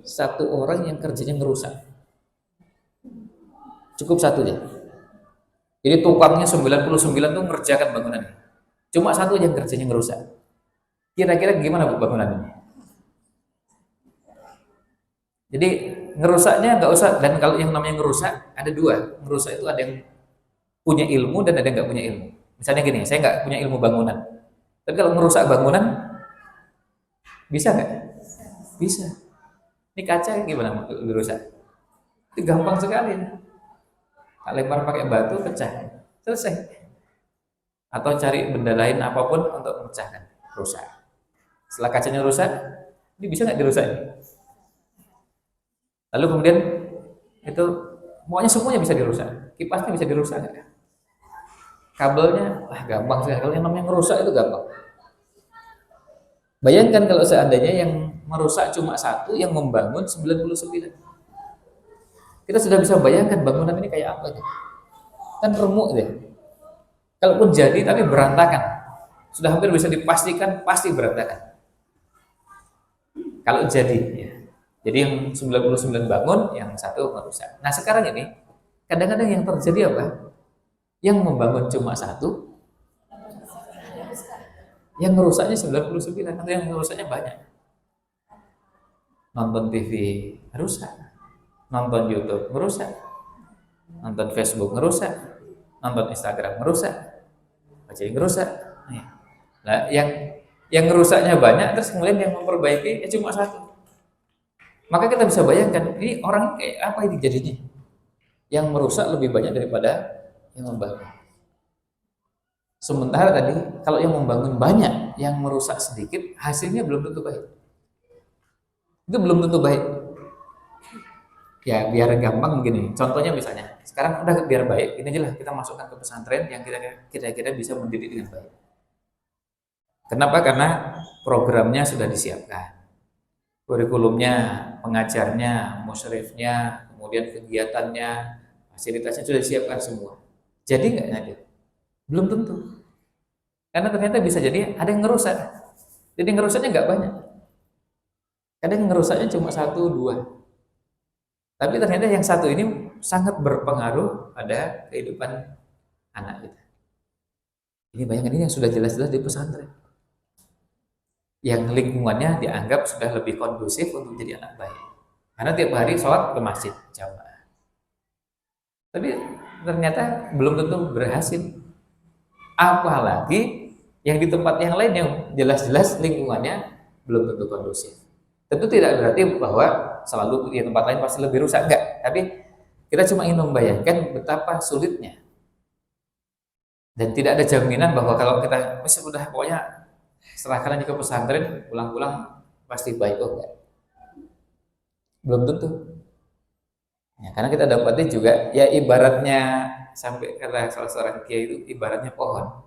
satu orang yang kerjanya ngerusak. Cukup satu aja. Jadi tukangnya 99 tuh ngerjakan bangunan. Cuma satu yang kerjanya ngerusak. Kira-kira gimana bu bangunan ini? Jadi ngerusaknya nggak usah, dan kalau yang namanya ngerusak ada dua. Ngerusak itu ada yang punya ilmu dan ada yang nggak punya ilmu. Misalnya gini, saya nggak punya ilmu bangunan. Tapi kalau ngerusak bangunan, bisa nggak? Bisa. Ini kaca gimana dirusak? Itu gampang sekali. Tak lempar pakai batu, pecah. Selesai. Atau cari benda lain apapun untuk memecahkan. Rusak. Setelah kacanya rusak, ini bisa nggak dirusak? Lalu kemudian itu pokoknya semuanya bisa dirusak. Kipasnya bisa dirusak nggak? Kabelnya, gampang sekali. Kalau yang namanya ngerusak itu gampang. Bayangkan kalau seandainya yang merusak cuma satu, yang membangun 99. Kita sudah bisa bayangkan bangunan ini kayak apa gitu. Kan remuk deh. Kalaupun jadi tapi berantakan. Sudah hampir bisa dipastikan pasti berantakan. Kalau jadi ya. Jadi yang 99 bangun, yang satu merusak. Nah sekarang ini, kadang-kadang yang terjadi apa? Yang membangun cuma satu, yang merusaknya 99, atau yang merusaknya banyak. Nonton TV merusak, nonton YouTube merusak, nonton Facebook merusak, nonton Instagram merusak, baca merusak. Nah, yang merusaknya banyak, terus kemudian yang memperbaiki cuma satu. Maka kita bisa bayangkan, ini orang kayak apa ini jadinya? Yang merusak lebih banyak daripada yang membangun. Sementara tadi, kalau yang membangun banyak, yang merusak sedikit, hasilnya belum tentu baik. Itu belum tentu baik. Ya, biar gampang gini. Contohnya misalnya, sekarang udah biar baik, ini aja lah kita masukkan ke pesantren yang kira-kira bisa mendidik dengan baik. Kenapa? Karena programnya sudah disiapkan. Kurikulumnya, pengajarnya, musyrifnya, kemudian kegiatannya, fasilitasnya sudah disiapkan semua. Jadi nggak hadir? Belum tentu. Karena ternyata bisa jadi ada yang ngerusak. Jadi ngerusaknya nggak banyak. Kadang ngerusaknya cuma satu, dua. Tapi ternyata yang satu ini sangat berpengaruh pada kehidupan anak kita. Ini bayangkan, ini yang sudah jelas-jelas di pesantren. Yang lingkungannya dianggap sudah lebih kondusif untuk jadi anak baik. Karena tiap hari sholat ke masjid jamaah. Tapi ternyata belum tentu berhasil. Apalagi yang di tempat yang lain yang jelas-jelas lingkungannya belum tentu kondusif. Tentu tidak berarti bahwa selalu di tempat lain pasti lebih rusak, enggak. Tapi kita cuma ingin membayangkan betapa sulitnya. Dan tidak ada jaminan bahwa kalau kita sudah pokoknya serahkan aja ke pesantren, pulang-pulang pasti baik, oh enggak. Belum tentu. Ya, karena kita dapatnya juga, ya ibaratnya, sampai kata salah seorang kiai itu ibaratnya pohon.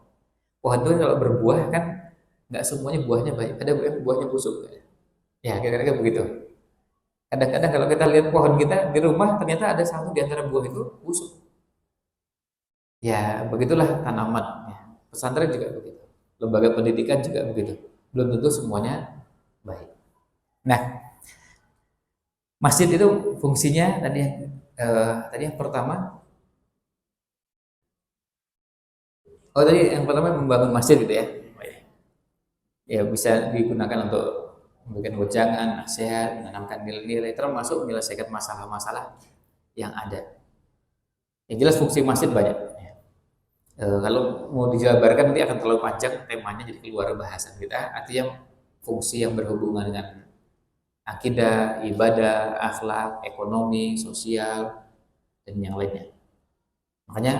Pohon itu kalau berbuah kan nggak semuanya buahnya baik, ada yang buahnya busuk. Ya kira-kira begitu. Kadang-kadang kalau kita lihat pohon kita di rumah, ternyata ada satu di antara buah itu busuk. Ya begitulah tanaman. Ya. Pesantren juga begitu. Lembaga pendidikan juga begitu. Belum tentu semuanya baik. Nah, masjid itu fungsinya tadi yang pertama, tadi yang pertama membangun masjid gitu ya. Ya bisa digunakan untuk memberikan wejangan, nasihat, menanamkan nilai-nilai, termasuk menyelesaikan masalah-masalah yang ada. Yang jelas fungsi masjid banyak. Kalau mau dijabarkan nanti akan terlalu panjang temanya, jadi keluar bahasan kita. Artinya fungsi yang berhubungan dengan akidah, ibadah, akhlak, ekonomi, sosial, dan yang lainnya. Makanya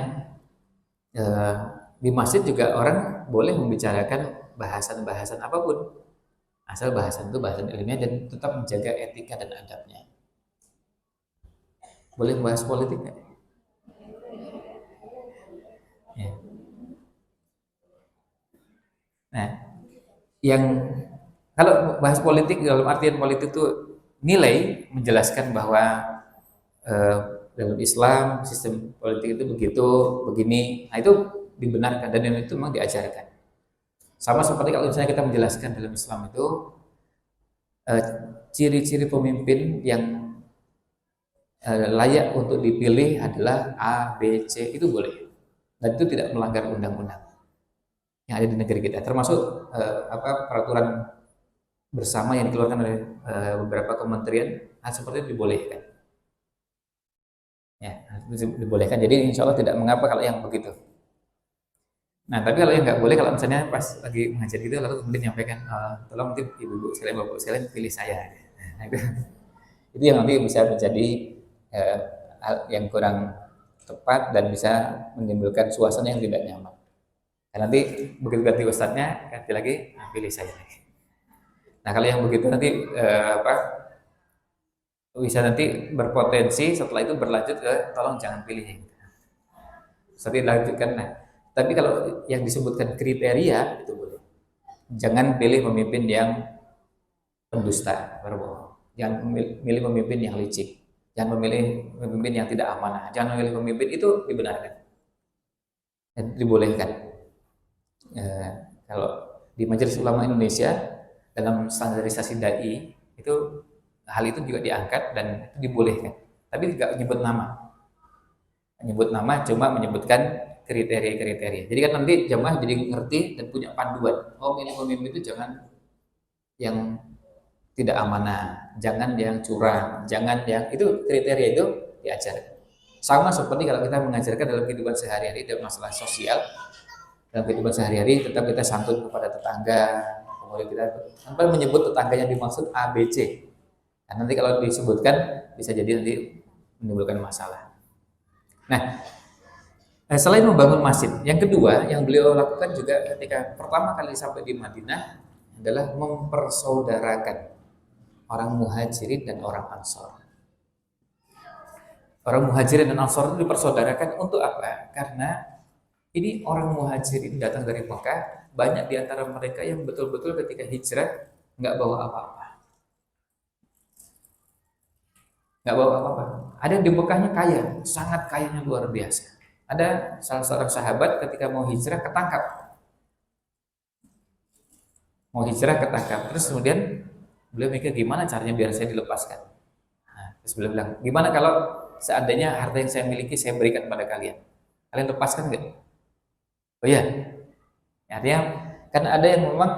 di masjid juga orang boleh membicarakan bahasan-bahasan apapun, asal bahasan itu bahasan ilmiah dan tetap menjaga etika dan adabnya. Boleh membahas politik nggak? Ya. Nah, yang kalau bahas politik dalam artian politik itu nilai menjelaskan bahwa dalam Islam sistem politik itu begitu, begini, nah itu dibenarkan dan itu memang diajarkan. Sama seperti kalau misalnya kita menjelaskan dalam Islam itu ciri-ciri pemimpin yang layak untuk dipilih adalah A, B, C, itu boleh. Dan itu tidak melanggar undang-undang yang ada di negeri kita. Termasuk peraturan bersama yang dikeluarkan oleh beberapa kementerian, hal seperti itu dibolehkan. Ya, dibolehkan. Jadi insya Allah tidak mengapa kalau yang begitu. Nah, tapi kalau yang nggak boleh, kalau misalnya pas lagi mengajar gitu, lalu kemudian nyampaikan, tolong nanti ibu-ibu sekalian, bapak sekalian pilih saya. Nah, itu yang nanti bisa menjadi hal yang kurang tepat dan bisa menimbulkan suasana yang tidak nyaman. Dan nanti begitu ganti ustadznya, ganti lagi, nah, pilih saya lagi. Nah, kalau yang begitu nanti bisa nanti berpotensi setelah itu berlanjut ke tolong jangan pilih. Seperti lanjutkan. Nah, tapi kalau yang disebutkan kriteria itu boleh. Jangan pilih pemimpin yang pendusta, berbohong. Jangan memilih pemimpin yang licik. Jangan memilih pemimpin yang tidak amanah. Jangan memilih pemimpin, itu dibenarkan dan dibolehkan. Kalau di Majelis Ulama Indonesia dalam standarisasi dai itu hal itu juga diangkat dan itu dibolehkan. Tapi tidak menyebut nama. Menyebut nama cuma menyebutkan kriteria-kriteria. Jadi kan nanti jamaah jadi ngerti dan punya panduan. Oh, milih pemimpin itu jangan yang tidak amanah, jangan yang curang, jangan yang itu kriteria itu diajarkan. Sama seperti kalau kita mengajarkan dalam kehidupan sehari-hari dalam masalah sosial, dalam kehidupan sehari-hari tetap kita santun kepada tetangga, kemudian kita tanpa menyebut tetangga yang dimaksud A, B, C. Nah, nanti kalau disebutkan bisa jadi nanti menimbulkan masalah. Nah, selain membangun masjid, yang kedua yang beliau lakukan juga ketika pertama kali sampai di Madinah adalah mempersaudarakan orang muhajirin dan orang ansor. Orang muhajirin dan ansor itu dipersaudarakan untuk apa? Karena ini orang muhajirin datang dari Mekah, banyak di antara mereka yang betul-betul ketika hijrah nggak bawa apa-apa. Nggak bawa apa-apa. Ada yang di Mekahnya kaya, sangat kayanya luar biasa. Ada salah seorang sahabat ketika mau hijrah ketangkap. Mau hijrah ketangkap. Terus kemudian beliau mikir gimana caranya biar saya dilepaskan. Nah, terus beliau bilang, gimana kalau seandainya harta yang saya miliki saya berikan pada kalian? Kalian lepaskan nggak? Oh iya. Artinya kan ada yang memang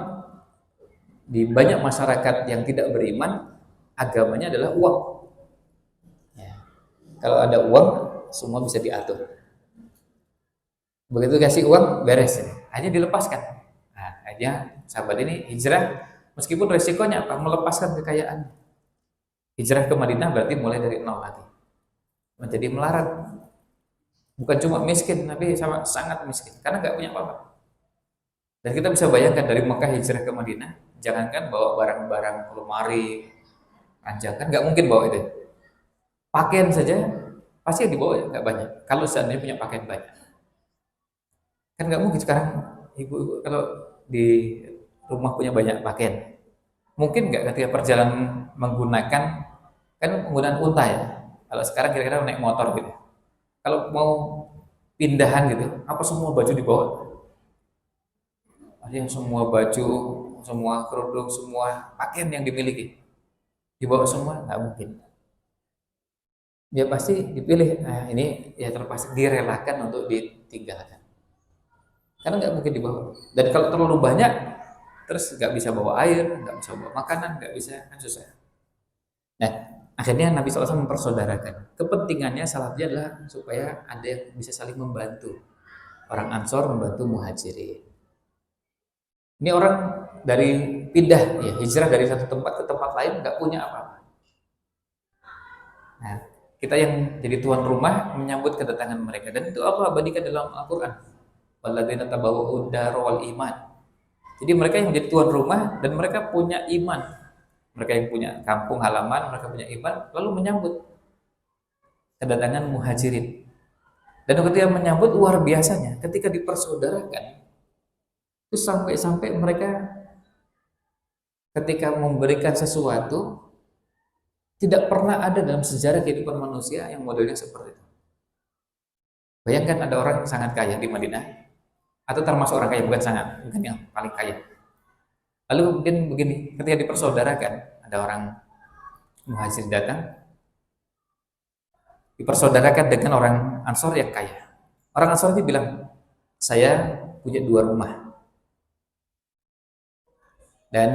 di banyak masyarakat yang tidak beriman, agamanya adalah uang. Ya. Kalau ada uang, semua bisa diatur. Begitu kasih uang, beres. Hanya dilepaskan. Nah, hanya sahabat ini hijrah, meskipun resikonya apa? Melepaskan kekayaan. Hijrah ke Madinah berarti mulai dari nol lagi. Menjadi melarat. Bukan cuma miskin, tapi sama sangat miskin. Karena nggak punya apa-apa. Dan kita bisa bayangkan dari Mekah hijrah ke Madinah, jangankan bawa barang-barang lemari, ranjang, kan nggak mungkin bawa itu. Pakaian saja pasti yang dibawa ya, nggak banyak. Kalau seandainya punya pakaian banyak, kan nggak mungkin sekarang ibu-ibu kalau di rumah punya banyak pakaian. Mungkin nggak ketika perjalanan menggunakan kan penggunaan unta ya. Kalau sekarang kira-kira naik motor gitu. Kalau mau pindahan gitu, apa semua baju dibawa? Ada yang semua baju, semua kerudung, semua pakaian yang dimiliki dibawa semua, nggak mungkin. Dia pasti dipilih, nah ini ya terpaksa direlakan untuk ditinggalkan. Karena nggak mungkin dibawa. Dan kalau terlalu banyak, terus nggak bisa bawa air, nggak bisa bawa makanan, nggak bisa, kan susah. Nah, akhirnya Nabi SAW mempersaudarakan. Kepentingannya salahnya adalah supaya ada yang bisa saling membantu. Orang Ansor membantu Muhajirin. Ini orang dari pindah ya hijrah dari satu tempat ke tempat lain nggak punya apa-apa. Nah, kita yang jadi tuan rumah menyambut kedatangan mereka dan itu Allah abadikan dalam Al-Qur'an. Walladzina tabawwa'ud dar wal iman. Jadi mereka yang menjadi tuan rumah dan mereka punya iman. Mereka yang punya kampung halaman, mereka punya iman lalu menyambut kedatangan Muhajirin. Dan ketika menyambut luar biasanya ketika dipersaudarakan itu sampai-sampai mereka ketika memberikan sesuatu tidak pernah ada dalam sejarah kehidupan manusia yang modelnya seperti itu. Bayangkan ada orang yang sangat kaya di Madinah atau termasuk orang kaya, bukan yang paling kaya. Lalu mungkin begini, ketika dipersaudarakan ada orang Muhajir datang, dipersaudarakan dengan orang Ansor yang kaya. Orang Ansor ini bilang, saya punya 2 rumah dan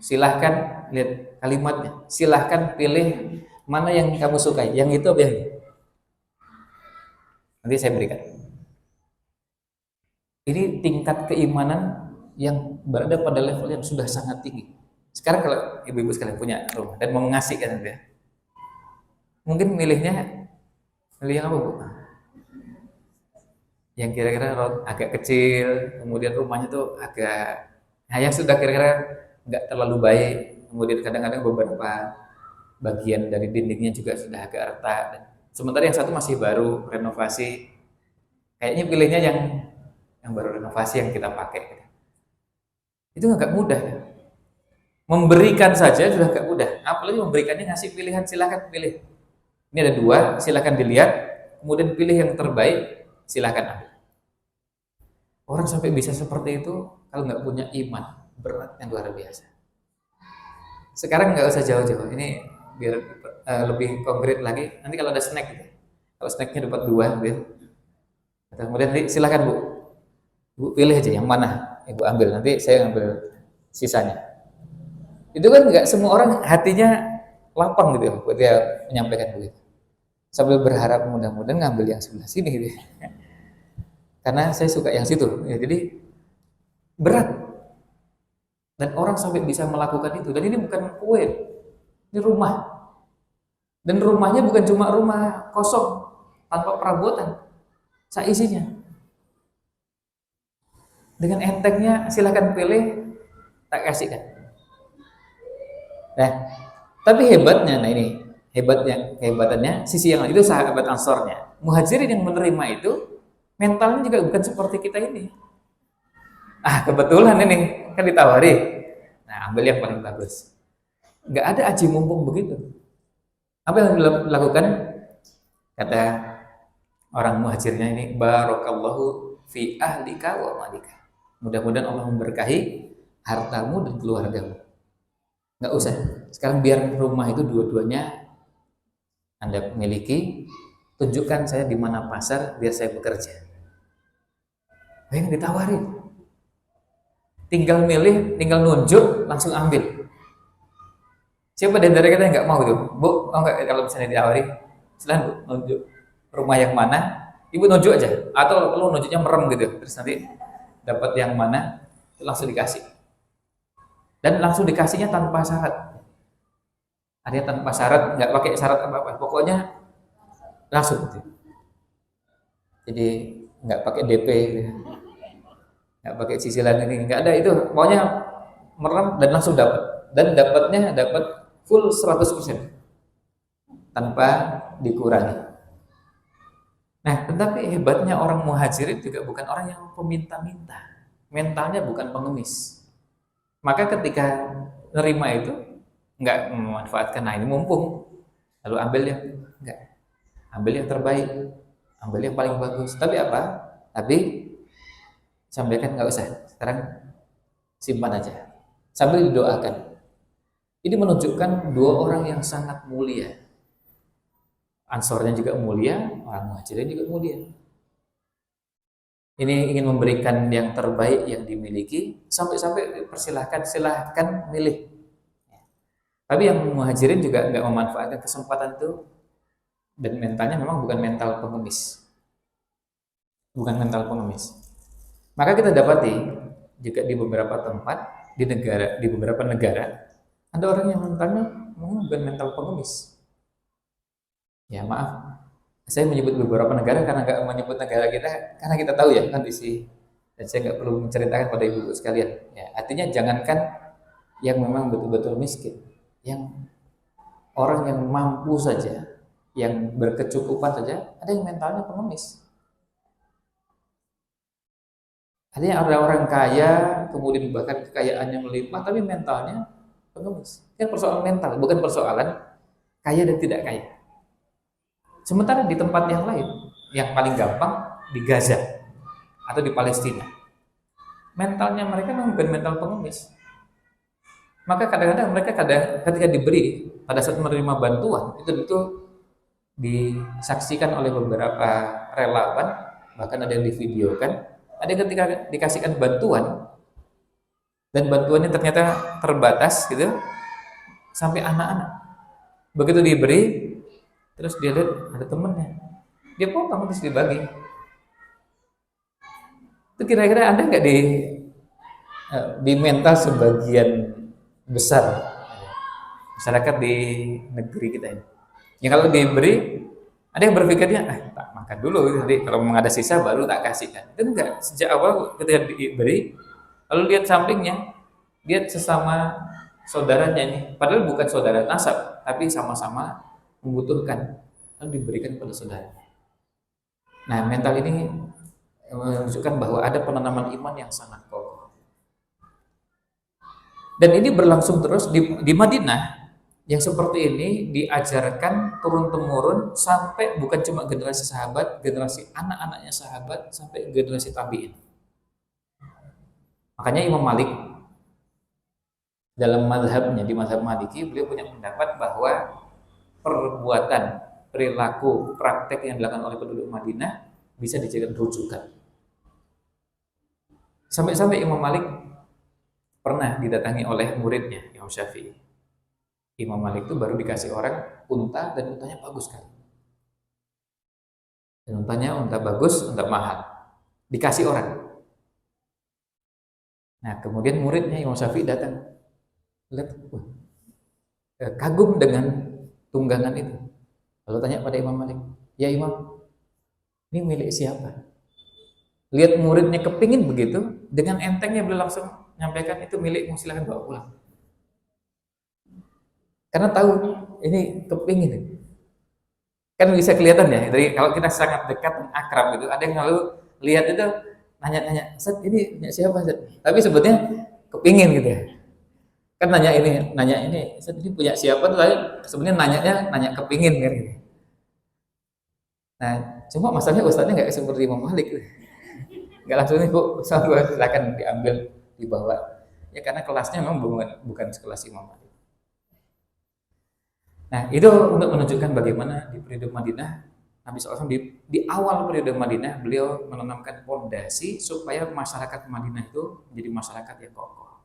silahkan lihat kalimatnya, silahkan pilih mana yang kamu sukai, yang itu apa yang ini? Nanti saya berikan. Ini tingkat keimanan yang berada pada level yang sudah sangat tinggi. Sekarang kalau ibu-ibu sekalian punya rumah dan mau mengasihkan ya, mungkin milih yang apa bu? Yang kira-kira agak kecil, kemudian rumahnya tuh agak, nah yang sudah kira-kira nggak terlalu baik, kemudian kadang-kadang beberapa bagian dari dindingnya juga sudah agak retak. Sementara yang satu masih baru renovasi, kayaknya pilihnya yang baru renovasi yang kita pakai. Itu agak mudah ya. Memberikan saja sudah agak mudah, apalagi memberikannya ngasih pilihan, silahkan pilih. Ini ada 2, silahkan dilihat, kemudian pilih yang terbaik, silahkan ambil. Orang sampai bisa seperti itu kalau nggak punya iman berat yang luar biasa. Sekarang nggak usah jauh-jauh, ini biar lebih konkret lagi. Nanti kalau ada snack gitu, kalau snacknya dapat 2 gitu, kemudian nanti silahkan bu, ibu pilih aja yang mana, ibu ambil, nanti saya ambil sisanya. Itu kan nggak semua orang hatinya lapang gitu ya, buat dia menyampaikan begitu. Sambil berharap mudah-mudahan ngambil yang sebelah sini gitu. Karena saya suka yang situ. Ya, jadi berat. Dan orang sampai bisa melakukan itu. Dan ini bukan kue, ini rumah. Dan rumahnya bukan cuma rumah kosong tanpa perabotan, seisinya. Dengan entengnya silahkan pilih, tak kasihkan. Nah, tapi hebatnya, nah ini kehebatannya sisi yang lain itu sahabat Ansornya. Muhajirin yang menerima itu mentalnya juga bukan seperti kita ini. Kebetulan ini kan ditawari. Nah, ambil yang paling bagus. Nggak ada aji mumpung begitu. Apa yang dilakukan? Kata orang muhajirnya ini, barakallahu fi ahlika wa malika. Mudah-mudahan Allah memberkahi hartamu dan keluargamu. Nggak usah. Sekarang biar rumah itu dua-duanya Anda miliki, tunjukkan saya di mana pasar biar saya bekerja. Yang ditawarin. Tinggal milih, tinggal nunjuk, langsung ambil. Siapa dari kita yang nggak mau gitu? Bu, mau nggak kalau misalnya ditawari? Silahkan bu, nunjuk rumah yang mana, ibu nunjuk aja. Atau kalau nunjuknya merem gitu, terus nanti dapat yang mana, langsung dikasih. Dan langsung dikasihnya tanpa syarat. Ada tanpa syarat, nggak pakai syarat apa-apa. Pokoknya langsung. Jadi nggak pakai DP, nggak pakai cicilan ini, nggak ada itu. Pokoknya merem dan langsung dapat. Dan dapatnya dapat full 100% tanpa dikurangi. Nah, tetapi hebatnya orang muhajirin juga bukan orang yang peminta-minta. Mentalnya bukan pengemis. Maka ketika nerima itu nggak memanfaatkan, nah ini mumpung, lalu ambil yang terbaik, ambil yang paling bagus. Tapi apa? Tapi sampaikan nggak usah. Sekarang simpan aja. Sambil didoakan. Ini menunjukkan 2 orang yang sangat mulia. Ansornya juga mulia, orang muhajirin juga mulia. Ini ingin memberikan yang terbaik yang dimiliki, sampai-sampai silahkan milih. Tapi yang muhajirin juga nggak memanfaatkan kesempatan itu, dan mentalnya memang bukan mental pengemis. Bukan mental pengemis. Maka kita dapati juga di beberapa tempat, di beberapa negara, ada orang yang mentalnya memang bukan mental pengemis. Ya maaf, saya menyebut beberapa negara karena nggak menyebut negara kita, karena kita tahu ya kondisi, dan saya nggak perlu menceritakan pada ibu sekalian. Ya, artinya jangankan yang memang betul-betul miskin, yang orang yang mampu saja, yang berkecukupan saja, ada yang mentalnya pengemis. Artinya ada orang kaya, kemudian bahkan kekayaannya melimpah, tapi mentalnya pengemis. Ini persoalan mental, bukan persoalan kaya dan tidak kaya. Sementara di tempat yang lain, yang paling gampang di Gaza atau di Palestina, mentalnya mereka memang bukan mental pengemis. Maka kadang-kadang mereka ketika diberi pada saat menerima bantuan itu disaksikan oleh beberapa relawan, bahkan ada yang divideokan, ada yang ketika dikasihkan bantuan dan bantuannya ternyata terbatas gitu, sampai anak-anak begitu diberi, terus dia lihat ada temennya, dia potong terus dibagi. Itu kira-kira Anda nggak di mental sebagian besar masyarakat di negeri kita ini? Ya kalau diberi, ada yang berpikirnya, tak makan dulu, nanti kalau memang ada sisa baru tak kasihkan. Itu enggak, sejak awal ketika diberi, lalu lihat sampingnya, lihat sesama saudaranya ini, padahal bukan saudara nasab, tapi sama-sama membutuhkan, lalu diberikan kepada saudara. Nah, mental ini menunjukkan bahwa ada penanaman iman yang sangat kokoh. Dan ini berlangsung terus di Madinah. Yang seperti ini diajarkan turun-temurun sampai bukan cuma generasi sahabat, generasi anak-anaknya sahabat, sampai generasi tabi'in. Makanya Imam Malik dalam mazhabnya, di mazhab Maliki, beliau punya pendapat bahwa perbuatan, perilaku, praktek yang dilakukan oleh penduduk Madinah bisa dijadikan rujukan. Sampai-sampai Imam Malik pernah didatangi oleh muridnya, Imam Syafi'i. Imam Malik itu baru dikasih orang unta, dan untanya bagus kan. Dan untanya unta bagus, unta mahal. Dikasih orang. Nah, kemudian muridnya Imam Syafi'i datang. Lihat, kagum dengan tunggangan itu. Lalu tanya pada Imam Malik, "Ya Imam, ini milik siapa?" Lihat muridnya kepingin begitu, dengan entengnya beliau langsung menyampaikan, "Itu milikmu, silakan bawa pulang." Karena tahu ini kepingin. Kan bisa kelihatan ya, dari kalau kita sangat dekat dan akrab gitu, ada yang lalu lihat itu nanya-nanya, "Set, ini punya siapa, Set?" Tapi sebetulnya kepingin gitu ya. Kan nanya ini, "Set, ini punya siapa?" Tuh sebenarnya nanya kepingin kan gitu. Nah, cuma masalahnya ustadznya nggak seperti Imam Malik. Nggak langsung nih, "Bu, silakan diambil, dibawa." Ya karena kelasnya memang bukan sekelas Imam Malik. Nah, itu untuk menunjukkan bagaimana di periode Madinah, Nabi SAW di awal periode Madinah, beliau menanamkan fondasi supaya masyarakat Madinah itu menjadi masyarakat yang kokoh.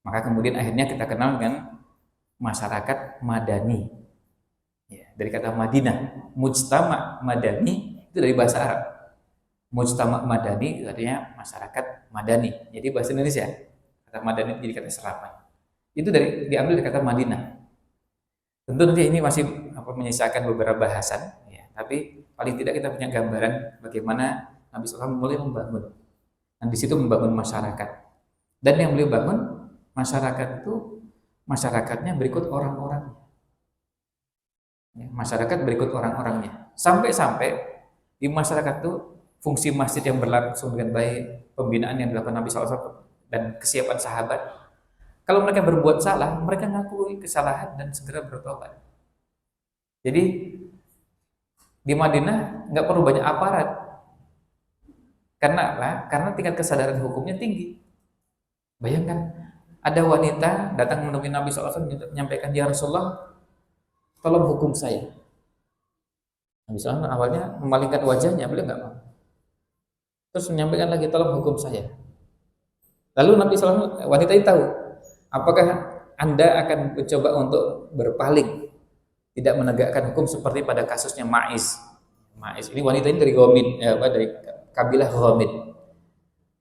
Maka kemudian akhirnya kita kenal dengan masyarakat Madani. Ya, dari kata Madinah, mujtama Madani itu dari bahasa Arab. Mujtama Madani itu artinya masyarakat Madani. Jadi bahasa Indonesia, kata Madani jadi kata serapan. Itu diambil dari kata Madinah. Tentu nanti ini masih menyisakan beberapa bahasan, ya, tapi paling tidak kita punya gambaran bagaimana Nabi SAW mulai membangun. Dan di situ membangun masyarakat. Dan yang beliau bangun masyarakat itu, masyarakatnya berikut orang-orangnya. Ya, masyarakat berikut orang-orangnya. Sampai-sampai di masyarakat itu fungsi masjid yang berlangsung dengan baik, pembinaan yang dilakukan Nabi SAW dan kesiapan sahabat. Kalau mereka berbuat salah, mereka ngakui kesalahan dan segera bertobat. Jadi di Madinah nggak perlu banyak aparat. Karena apa? Karena tingkat kesadaran hukumnya tinggi. Bayangkan, ada wanita datang menemui Nabi SAW menyampaikan, "Ya Rasulullah, tolong hukum saya." Nabi SAW awalnya memalingkan wajahnya, beliau nggak mau. Terus menyampaikan lagi, "Tolong hukum saya." Lalu Nabi SAW, wanita itu tahu, apakah Anda akan mencoba untuk berpaling, tidak menegakkan hukum seperti pada kasusnya Ma'iz. Ma'iz ini wanita ini dari dari kabilah Ghamid.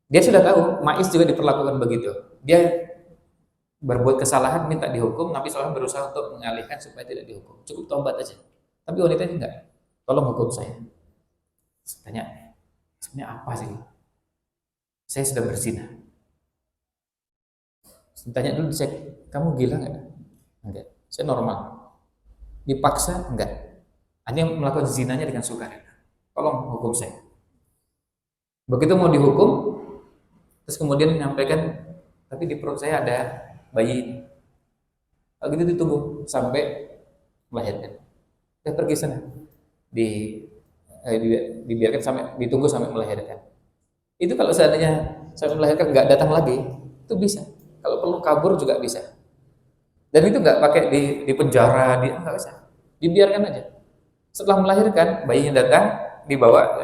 Dia sudah tahu Ma'iz juga diperlakukan begitu. Dia berbuat kesalahan minta dihukum, Nabi SAW berusaha untuk mengalihkan supaya tidak dihukum. Cukup tobat aja. Tapi wanita ini enggak. "Tolong hukum saya." Tanya, "Sebenarnya apa sih?" "Saya sudah berzina." Tanya dulu, "Cek, kamu gila nggak?" "Enggak, saya normal." "Dipaksa?" "Enggak. Hanya melakukan zinanya dengan sukarela. Tolong hukum saya." Begitu mau dihukum, terus kemudian menyampaikan, "Tapi di perut saya ada bayi." Kalau gitu ditunggu sampai melahirkan. Dia pergi sana, dibiarkan ditunggu sampai melahirkan. Itu kalau seandainya sampai melahirkan nggak datang lagi, itu bisa. Kalau perlu kabur juga bisa. Dan itu nggak pakai di penjara, nggak usah, dibiarkan aja. Setelah melahirkan, bayinya datang, dibawa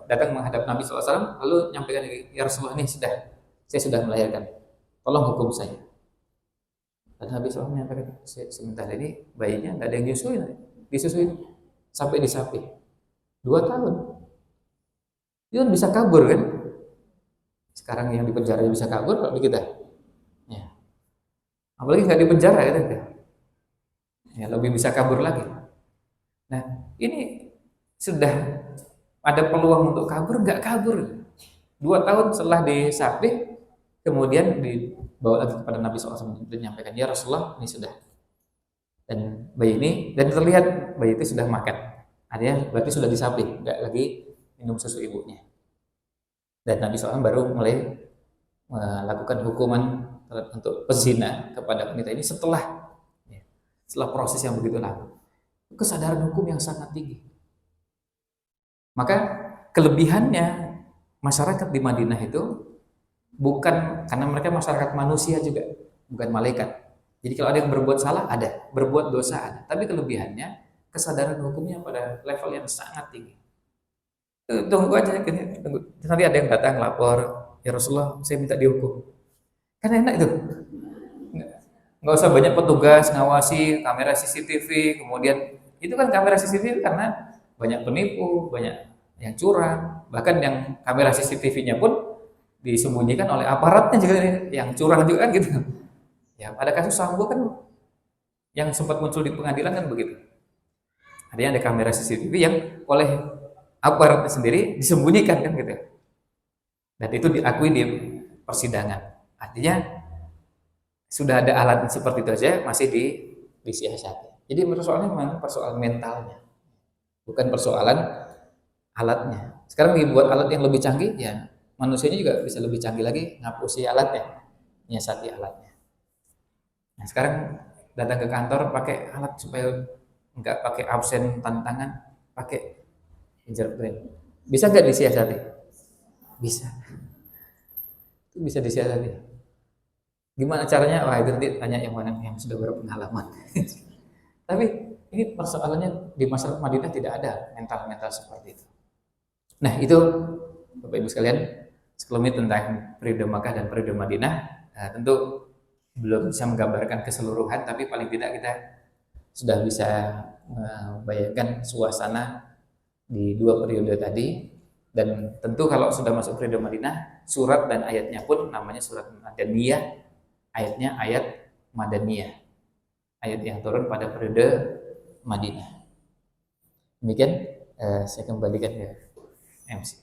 datang menghadap Nabi SAW, lalu nyampaikan, ya Rasulullah ini saya sudah melahirkan, tolong hukum saya. Dan Nabi SAW menyampaikan, sebentar ini bayinya nggak ada yang nyusuin, disusuin sampai disapi 2 tahun, dia kan bisa kabur kan? Sekarang yang di penjara bisa kabur, kalau di kita, ya. Apalagi nggak di penjara gitu, ya lebih bisa kabur lagi. Nah, ini sudah ada peluang untuk kabur, nggak kabur. 2 tahun setelah disapih, kemudian dibawa lagi kepada Nabi SAW dan menyampaikan, ya Rasulullah ini sudah. Dan bayi ini, dan terlihat bayi itu sudah makan. Artinya berarti sudah disapih, nggak lagi minum susu ibunya. Dan Nabi SAW baru mulai melakukan hukuman untuk pezina kepada wanita ini setelah proses yang begitu lama. Kesadaran hukum yang sangat tinggi. Maka kelebihannya masyarakat di Madinah itu bukan karena mereka masyarakat manusia juga, bukan malaikat. Jadi kalau ada yang berbuat salah ada, berbuat dosa ada. Tapi kelebihannya kesadaran hukumnya pada level yang sangat tinggi. Tunggu aja, tunggu. Nanti ada yang datang lapor, ya Rasulullah, saya minta dihukum. Kan enak itu. Nggak usah banyak petugas ngawasi, kamera CCTV, kemudian itu kan kamera CCTV karena banyak penipu, banyak yang curang, bahkan yang kamera CCTV-nya pun disembunyikan oleh aparatnya juga yang curang juga kan gitu. Ya, pada kasus Sambo kan yang sempat muncul di pengadilan kan begitu. Artinya ada kamera CCTV yang oleh aparatnya sendiri disembunyikan kan gitu. Dan itu diakui di persidangan. Artinya sudah ada alat seperti itu saja masih disiasati. Jadi persoalannya memang persoalan mentalnya, bukan persoalan alatnya. Sekarang dibuat alat yang lebih canggih, ya manusianya juga bisa lebih canggih lagi ngapusi alatnya, nyiasati alatnya. Nah sekarang datang ke kantor pakai alat supaya nggak pakai absen tantangan, pakai fingerprint. Bisa nggak disiasati? Bisa. Itu bisa disiasati. Gimana caranya? Wah itu nanti tanya yang mana yang sudah berpengalaman. Tapi ini persoalannya di masyarakat Madinah tidak ada mental-mental seperti itu. Nah itu Bapak Ibu sekalian sekelumit tentang periode Makkah dan periode Madinah. Nah, tentu belum bisa menggambarkan keseluruhan, tapi paling tidak kita sudah bisa membayangkan suasana di dua periode tadi. Dan tentu kalau sudah masuk periode Madinah, surat dan ayatnya pun namanya surat Madaniyah, ayatnya ayat Madaniyah, ayat yang turun pada periode Madinah. Demikian saya kembalikan ke MC.